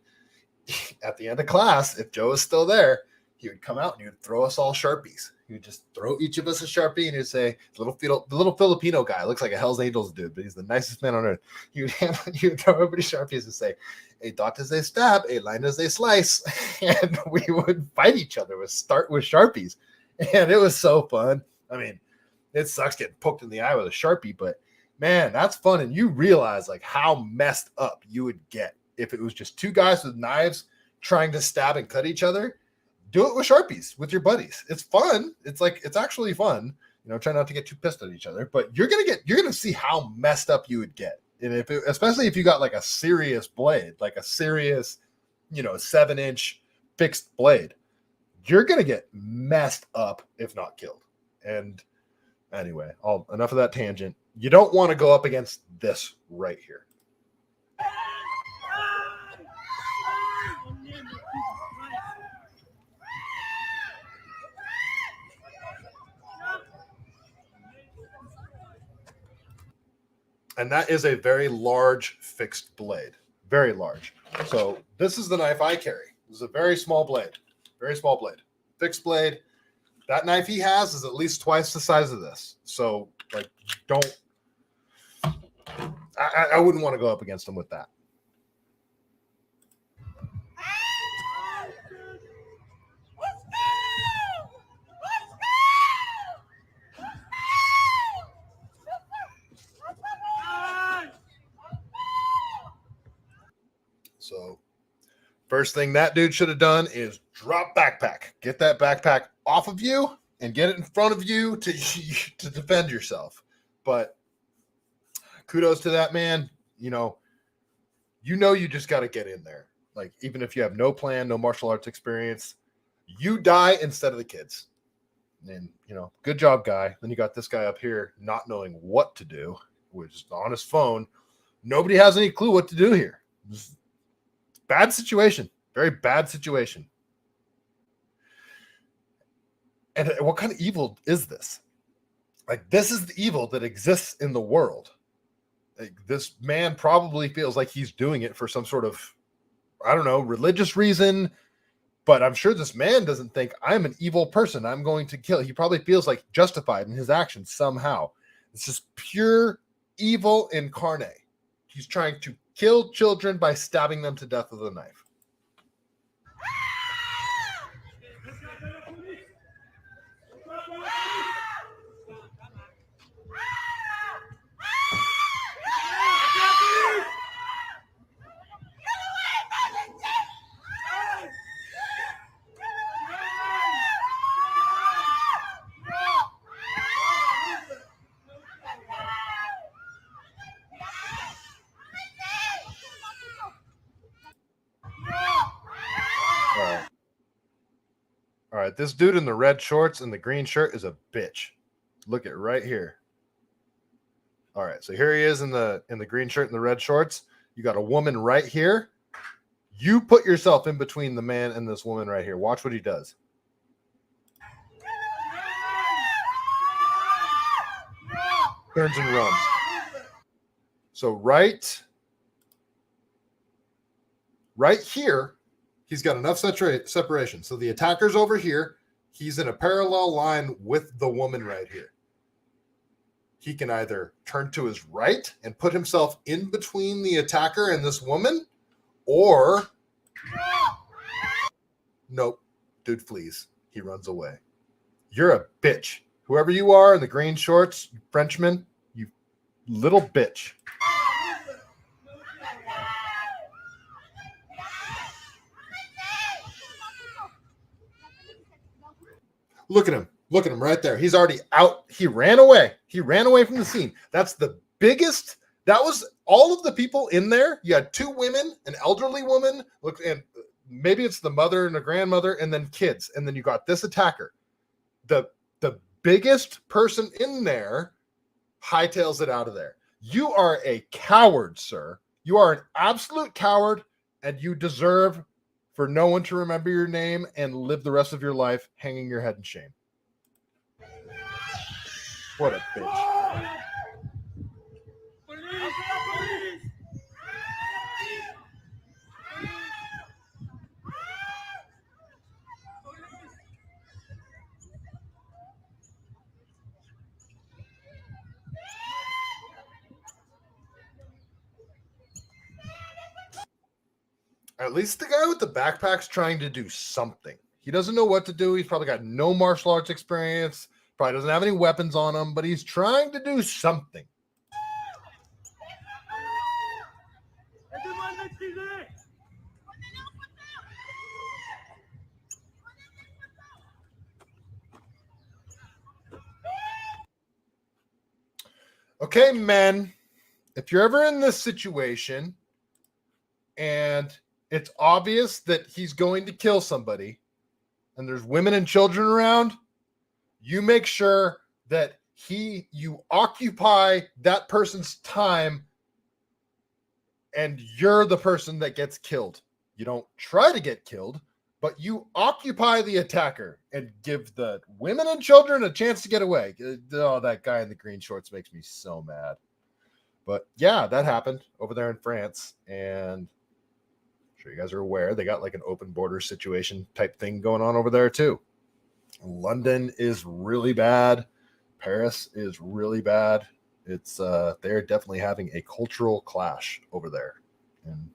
Speaker 1: at the end of class, if Joe was still there, he would come out and he would throw us all Sharpies. He would just throw each of us a Sharpie, and he'd say, the little Filipino guy looks like a Hell's Angels dude, but he's the nicest man on earth. He would throw everybody Sharpies and say, a dot is a stab, a line is a slice. And we would fight each other with Sharpies. And it was so fun. I mean, it sucks getting poked in the eye with a Sharpie, but man, that's fun. And you realize like how messed up you would get if it was just two guys with knives trying to stab and cut each other. Do it with Sharpies with your buddies. It's fun. It's actually fun. Try not to get too pissed at each other, but you're gonna see how messed up you would get. And especially if you got like a serious blade, like a serious, 7-inch fixed blade, you're gonna get messed up if not killed. And anyway, enough of that tangent. You don't want to go up against this right here. And that is a very large fixed blade, very large. So this is the knife I carry. This is a very small blade, fixed blade. That knife he has is at least twice the size of this. So like, I wouldn't want to go up against him with that. So first thing that dude should have done is drop backpack. Get that backpack off of you and get it in front of you to defend yourself. But kudos to that man. You just got to get in there. Like, even if you have no plan, no martial arts experience, you die instead of the kids. And, good job, guy. Then you got this guy up here not knowing what to do, which is on his phone, Nobody has any clue what to do here. Bad situation. Very bad situation. And what kind of evil is this? Like, this is the evil that exists in the world. Like, this man probably feels like he's doing it for some sort of, I don't know, religious reason. But I'm sure this man doesn't think I'm an evil person. I'm going to kill. He probably feels like justified in his actions somehow. It's just pure evil incarnate. He's trying to kill children by stabbing them to death with a knife. All right, this dude in the red shorts and the green shirt is a bitch. Look at right here. All right, so here he is in the green shirt and the red shorts. You got a woman right here. You put yourself in between the man and this woman right here. Watch what he does. Turns and runs. So right here, he's got enough separation. So the attacker's over here. He's in a parallel line with the woman right here. He can either turn to his right and put himself in between the attacker and this woman, or nope, dude flees. He runs away. You're a bitch. Whoever you are in the green shorts, Frenchman, you little bitch. Look at him. Look at him right there. He's already out. He ran away. He ran away from the scene. That's the biggest. That was all of the people in there. You had two women, an elderly woman, look, and maybe it's the mother and the grandmother, and then kids. And then you got this attacker. The biggest person in there hightails it out of there. You are a coward, sir. You are an absolute coward, and you deserve for no one to remember your name and live the rest of your life hanging your head in shame. What a bitch. At least the guy with the backpack's trying to do something. He doesn't know what to do. He's probably got no martial arts experience. Probably doesn't have any weapons on him, but he's trying to do something. Okay, men, if you're ever in this situation and it's obvious that he's going to kill somebody and there's women and children around, you make sure that you occupy that person's time and you're the person that gets killed. You don't try to get killed, but you occupy the attacker and give the women and children a chance to get away. Oh, that guy in the green shorts makes me so mad. But yeah, that happened over there in France. And I'm sure you guys are aware they got like an open border situation type thing going on over there too. London is really bad. Paris is really bad. It's they're definitely having a cultural clash over there. And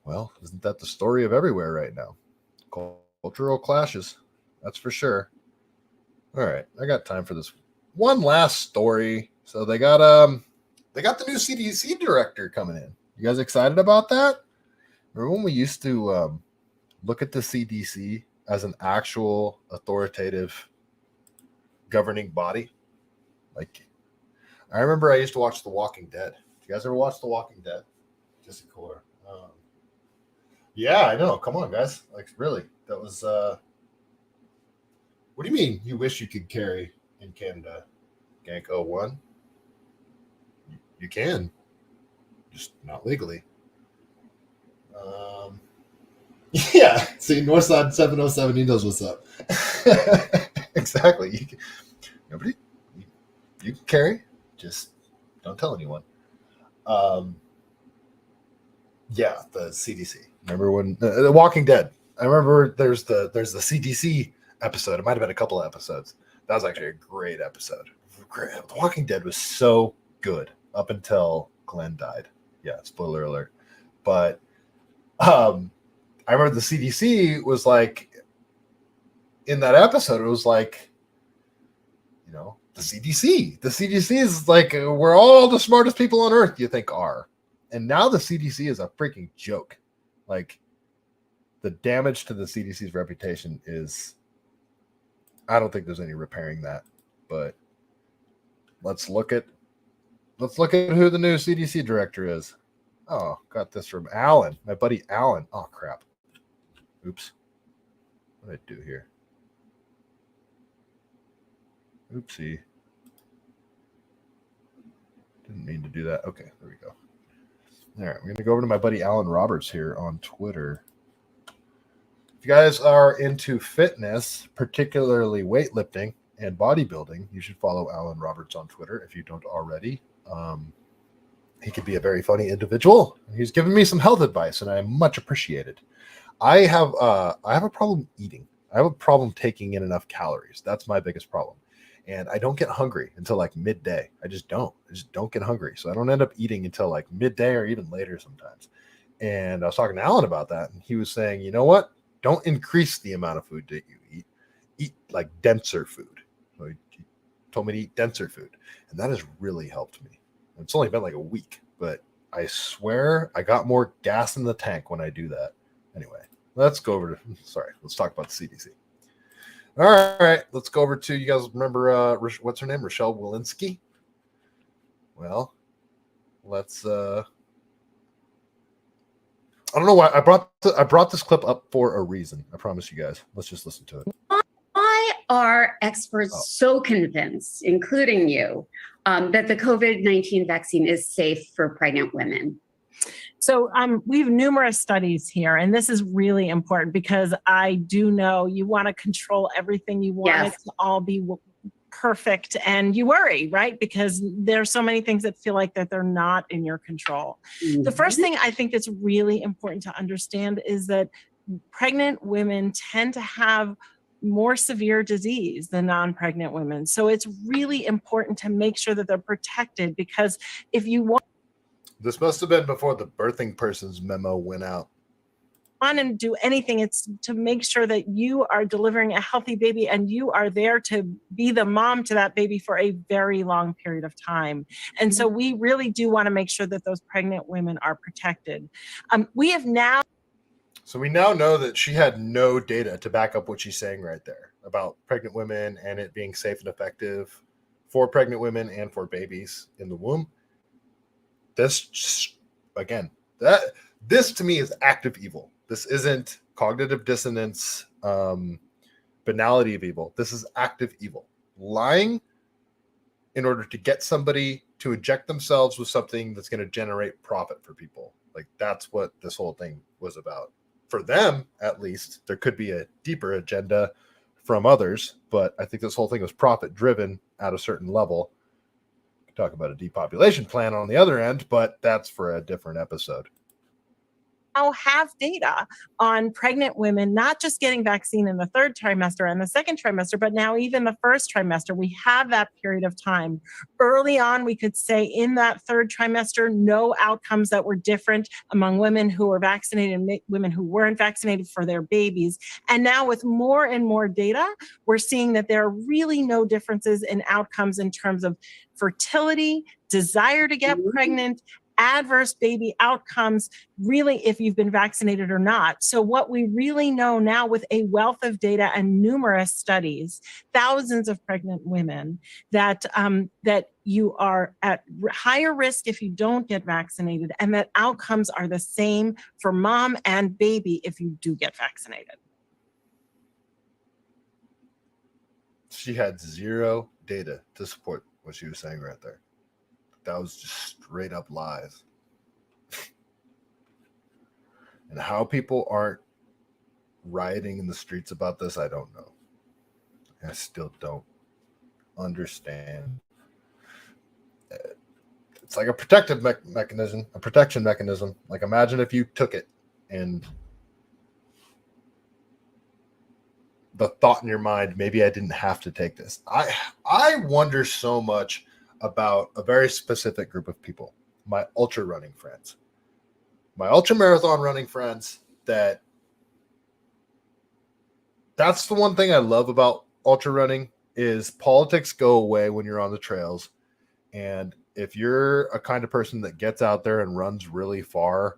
Speaker 1: well, isn't that the story of everywhere right now? Cultural clashes, that's for sure. All right, I got time for this one last story. So they got the new CDC director coming in. You guys excited about that? Remember when we used to look at the CDC as an actual authoritative governing body? Like, I remember I used to watch The Walking Dead. You guys ever watch The Walking Dead? Jesse Core. Yeah, I know. Come on, guys. Like, really, that was. What do you mean? You wish you could carry in Canada? Gank 01. You can. just not legally. Yeah, see, Northside 707, he knows what's up. Exactly. You can carry, just don't tell anyone. Yeah, the CDC. Remember when The Walking Dead? I remember there's the CDC episode. It might have been a couple of episodes. That was actually a great episode. Great. The Walking Dead was so good up until Glenn died. Yeah, spoiler alert. But I remember the CDC was like, in that episode, it was like, you know, the CDC. The CDC is like, we're all the smartest people on earth, you think are. And now the CDC is a freaking joke. Like, the damage to the CDC's reputation is, I don't think there's any repairing that. But let's look at who the new CDC director is. Oh, got this from Alan, my buddy Alan. Oh, crap. Oops. What did I do here? Oopsie. Didn't mean to do that. Okay, there we go. All right, we're going to go over to my buddy Alan Roberts here on Twitter. If you guys are into fitness, particularly weightlifting and bodybuilding, you should follow Alan Roberts on Twitter if you don't already. He could be a very funny individual. He's given me some health advice, and I much appreciate it. I have a problem eating. I have a problem taking in enough calories. That's my biggest problem. And I don't get hungry until like midday. I just don't get hungry. So I don't end up eating until like midday or even later sometimes. And I was talking to Alan about that, and he was saying, you know what? Don't increase the amount of food that you eat. Eat like denser food. So he told me to eat denser food. And that has really helped me. It's only been like a week, but I got more gas in the tank when I do that. Anyway, let's talk about the CDC. All right, let's go over to, you guys remember, what's her name? Rochelle Walensky? Well, let's, I don't know why I brought this clip up for a reason. I promise you guys. Let's just listen to it.
Speaker 4: Why are experts so convinced, including you, that the COVID-19 vaccine is safe for pregnant women?
Speaker 9: So we have numerous studies here, and this is really important because I do know you want to control everything. You want it to all be perfect, and you worry, right? Because there's so many things that feel like that they're not in your control.
Speaker 4: Mm-hmm.
Speaker 9: The first thing I think that's really important to understand is that pregnant women tend to have more severe disease than non-pregnant women. So it's really important to make sure that they're protected, because if you want
Speaker 1: This must have been before the birthing person's memo went out.
Speaker 9: to do anything, it's to make sure that you are delivering a healthy baby and you are there to be the mom to that baby for a very long period of time. And so we really do want to make sure that those pregnant women are protected.
Speaker 1: So we now know that she had no data to back up what she's saying right there about pregnant women and it being safe and effective for pregnant women and for babies in the womb. This to me is active evil. This isn't cognitive dissonance, banality of evil. This is active evil. Lying in order to get somebody to inject themselves with something that's going to generate profit for people. Like, that's what this whole thing was about. For them, at least, there could be a deeper agenda from others, but I think this whole thing was profit driven at a certain level. We can talk about a depopulation plan on the other end, but that's for a different episode.
Speaker 9: Now have data on pregnant women, not just getting vaccine in the third trimester and the second trimester, but now even the first trimester. We have that period of time. Early on, we could say in that third trimester, no outcomes that were different among women who were vaccinated and women who weren't vaccinated for their babies. And now with more and more data, we're seeing that there are really no differences in outcomes in terms of fertility, desire to get pregnant, adverse baby outcomes, really, if you've been vaccinated or not. So what we really know now with a wealth of data and numerous studies, thousands of pregnant women, that you are at higher risk if you don't get vaccinated, and that outcomes are the same for mom and baby if you do get vaccinated.
Speaker 1: She had zero data to support what she was saying right there. That was just straight up lies. And how people aren't rioting in the streets about this, I don't know. I still don't understand. It's like a protective mechanism, a protection mechanism. Like, imagine if you took it and the thought in your mind, maybe I didn't have to take this. I wonder so much about a very specific group of people, my ultra running friends, my ultra marathon running friends. That's the one thing I love about ultra running is politics go away when you're on the trails. And if you're a kind of person that gets out there and runs really far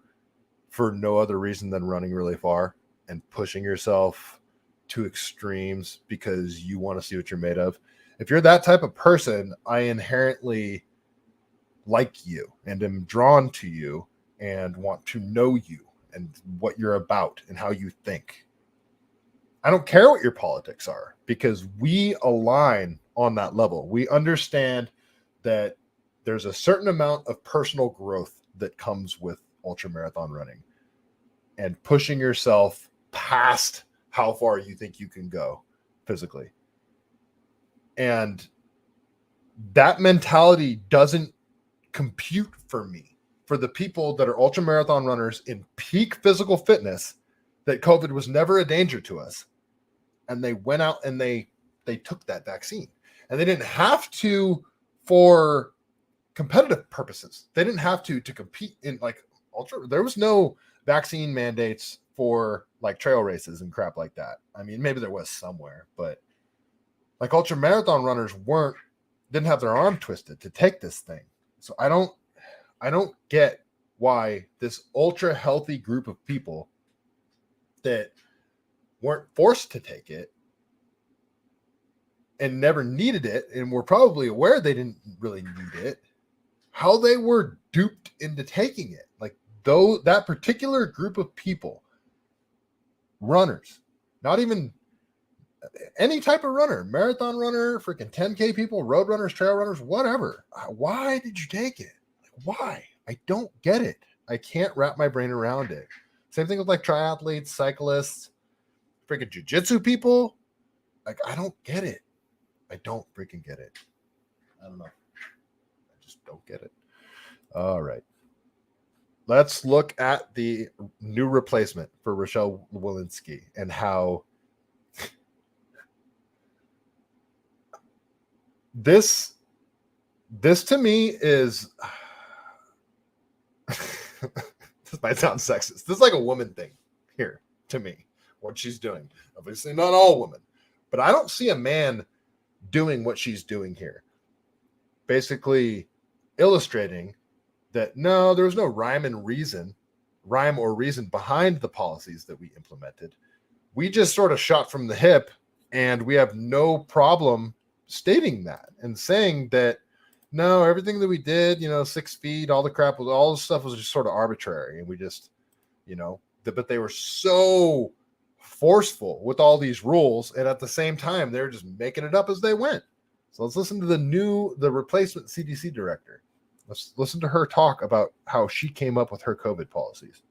Speaker 1: for no other reason than running really far and pushing yourself to extremes because you want to see what you're made of, if you're that type of person, I inherently like you and am drawn to you and want to know you and what you're about and how you think. I don't care what your politics are because we align on that level. We understand that there's a certain amount of personal growth that comes with ultra marathon running and pushing yourself past how far you think you can go physically. And that mentality doesn't compute for me, for the people that are ultra marathon runners in peak physical fitness, that COVID was never a danger to us. And they went out and they took that vaccine, and they didn't have to for competitive purposes. They didn't have to compete in like ultra. There was no vaccine mandates for like trail races and crap like that. I mean, maybe there was somewhere, but like ultra marathon runners didn't have their arm twisted to take this thing. So I don't get why this ultra healthy group of people that weren't forced to take it and never needed it and were probably aware they didn't really need it, how they were duped into taking it. Like, though that particular group of people, runners, not even any type of runner, marathon runner, freaking 10K people, road runners, trail runners, whatever. Why did you take it? Like, why? I don't get it. I can't wrap my brain around it. Same thing with like triathletes, cyclists, freaking jiu-jitsu people. Like, I don't get it. I don't freaking get it. I don't know. I just don't get it. All right. Let's look at the new replacement for Rochelle Walensky and how this to me is this might sound sexist. This is like a woman thing here to me, what she's doing. Obviously not all women, but I don't see a man doing what she's doing here. Basically illustrating that no, there was no rhyme or reason behind the policies that we implemented. We just sort of shot from the hip, and we have no problem stating that and saying that no, everything that we did, 6 feet, all the stuff was just sort of arbitrary. And we just, but they were so forceful with all these rules. And at the same time, they were just making it up as they went. So let's listen to the replacement CDC director. Let's listen to her talk about how she came up with her COVID policies.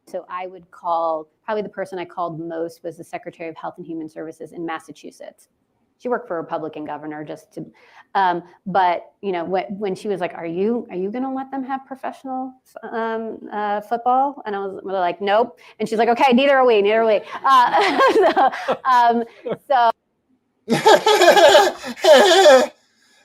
Speaker 10: So I would call, probably the person I called most was the Secretary of Health and Human Services in Massachusetts. She worked for a Republican governor just to, but when she was like, are you going to let them have professional football? And I was like, nope. And she's like, okay, neither are we. So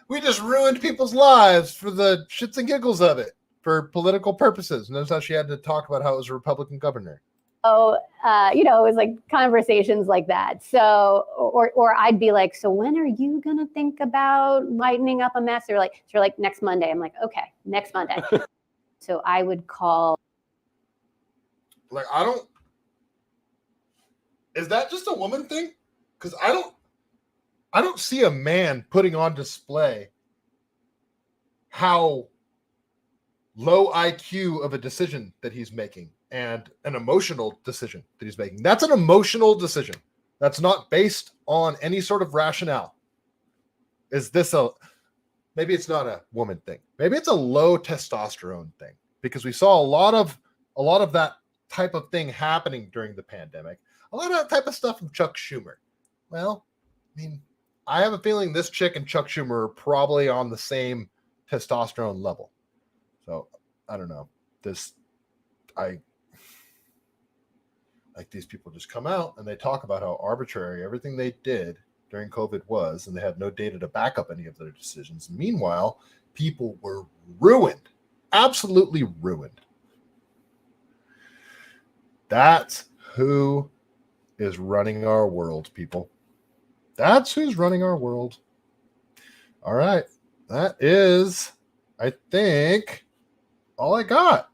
Speaker 1: we just ruined people's lives for the shits and giggles of it for political purposes. Notice how she had to talk about how it was a Republican governor.
Speaker 10: So, it was like conversations like that. So, or I'd be like, so when are you going to think about lightening up a mess? They're like, next Monday. I'm like, okay, next Monday. So I would call.
Speaker 1: Like, is that just a woman thing? Because I don't see a man putting on display how low IQ of a decision that he's making and an emotional decision that he's making. That's an emotional decision. That's not based on any sort of rationale. Maybe it's not a woman thing. Maybe it's a low testosterone thing because we saw a lot of that type of thing happening during the pandemic. A lot of that type of stuff from Chuck Schumer. Well, I mean, I have a feeling this chick and Chuck Schumer are probably on the same testosterone level. So I don't know. Like these people just come out and they talk about how arbitrary everything they did during COVID was, and they had no data to back up any of their decisions. Meanwhile, people were ruined, absolutely ruined. That's who is running our world, people. That's who's running our world. All right. That is, I think, all I got.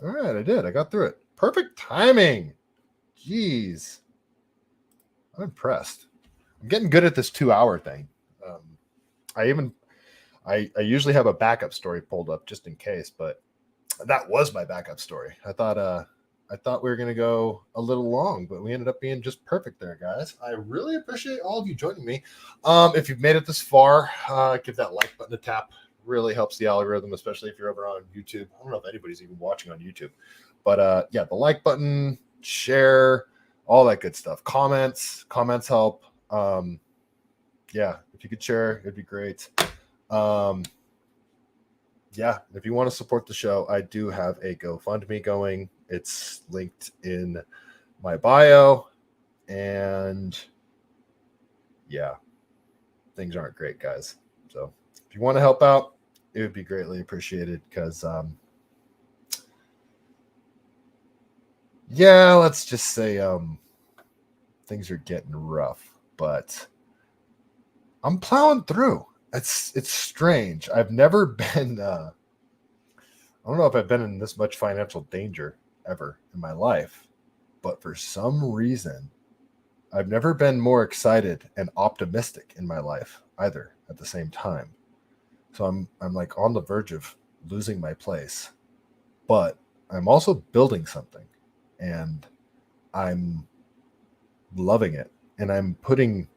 Speaker 1: All right, I did. I got through it. Perfect timing. Jeez. I'm impressed. I'm getting good at this 2-hour thing. I usually have a backup story pulled up just in case, but that was my backup story. I thought we were going to go a little long, but we ended up being just perfect there, guys. I really appreciate all of you joining me. If you've made it this far, give that like button a tap. Really helps the algorithm, especially if you're over on YouTube. I don't know if anybody's even watching on YouTube, but yeah, the like button, share, all that good stuff. Comments help. Yeah, if you could share, it'd be great. Yeah, if you want to support the show, I do have a GoFundMe going. It's linked in my bio, and yeah, things aren't great, guys. So if you want to help out, it would be greatly appreciated, because yeah, let's just say things are getting rough, but I'm plowing through. It's strange. I've never been I don't know if I've been in this much financial danger ever in my life, but for some reason I've never been more excited and optimistic in my life either at the same time. So I'm like on the verge of losing my place, but I'm also building something, and I'm loving it, and I'm putting,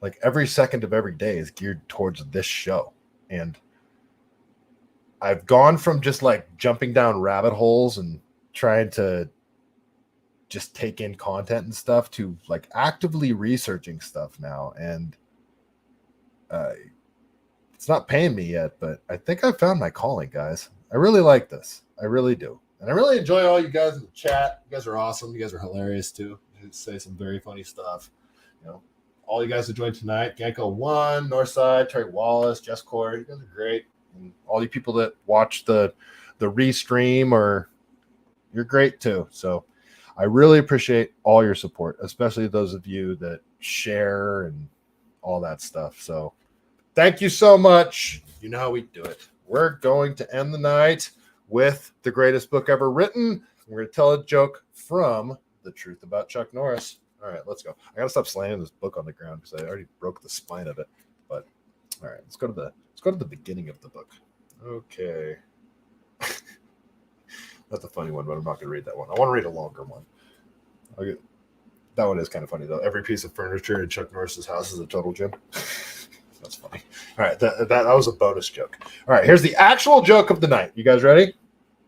Speaker 1: like, every second of every day is geared towards this show. And I've gone from just like jumping down rabbit holes and trying to just take in content and stuff to like actively researching stuff now. And it's not paying me yet, but I think I found my calling, guys. I really like this. I really do. And I really enjoy all you guys in the chat. You guys are awesome. You guys are hilarious too. You say some very funny stuff. You know, all you guys who joined tonight, Ganko1, Northside, Terry Wallace, Jess Corey, you guys are great. And all you people that watch the restream, you're great too. So I really appreciate all your support, especially those of you that share and all that stuff. So thank you so much. You know how we do it. We're going to end the night with the greatest book ever written. We're going to tell a joke from The Truth About Chuck Norris. All right, let's go. I got to stop slamming this book on the ground because I already broke the spine of it. But all right, let's go to the beginning of the book. Okay. That's a funny one, but I'm not going to read that one. I want to read a longer one. Okay. That one is kind of funny, though. Every piece of furniture in Chuck Norris's house is a total gym. That's funny. All right, that was a bonus joke. All right, here's the actual joke of the night. You guys ready?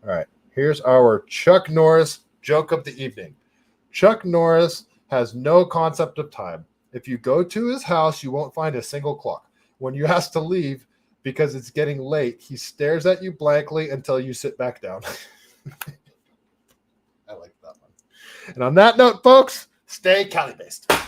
Speaker 1: All right, here's our Chuck Norris joke of the evening. Chuck Norris has no concept of time. If you go to his house, you won't find a single clock. When you ask to leave because it's getting late, he stares at you blankly until you sit back down. I like that one. And on that note, folks, stay CaliBased.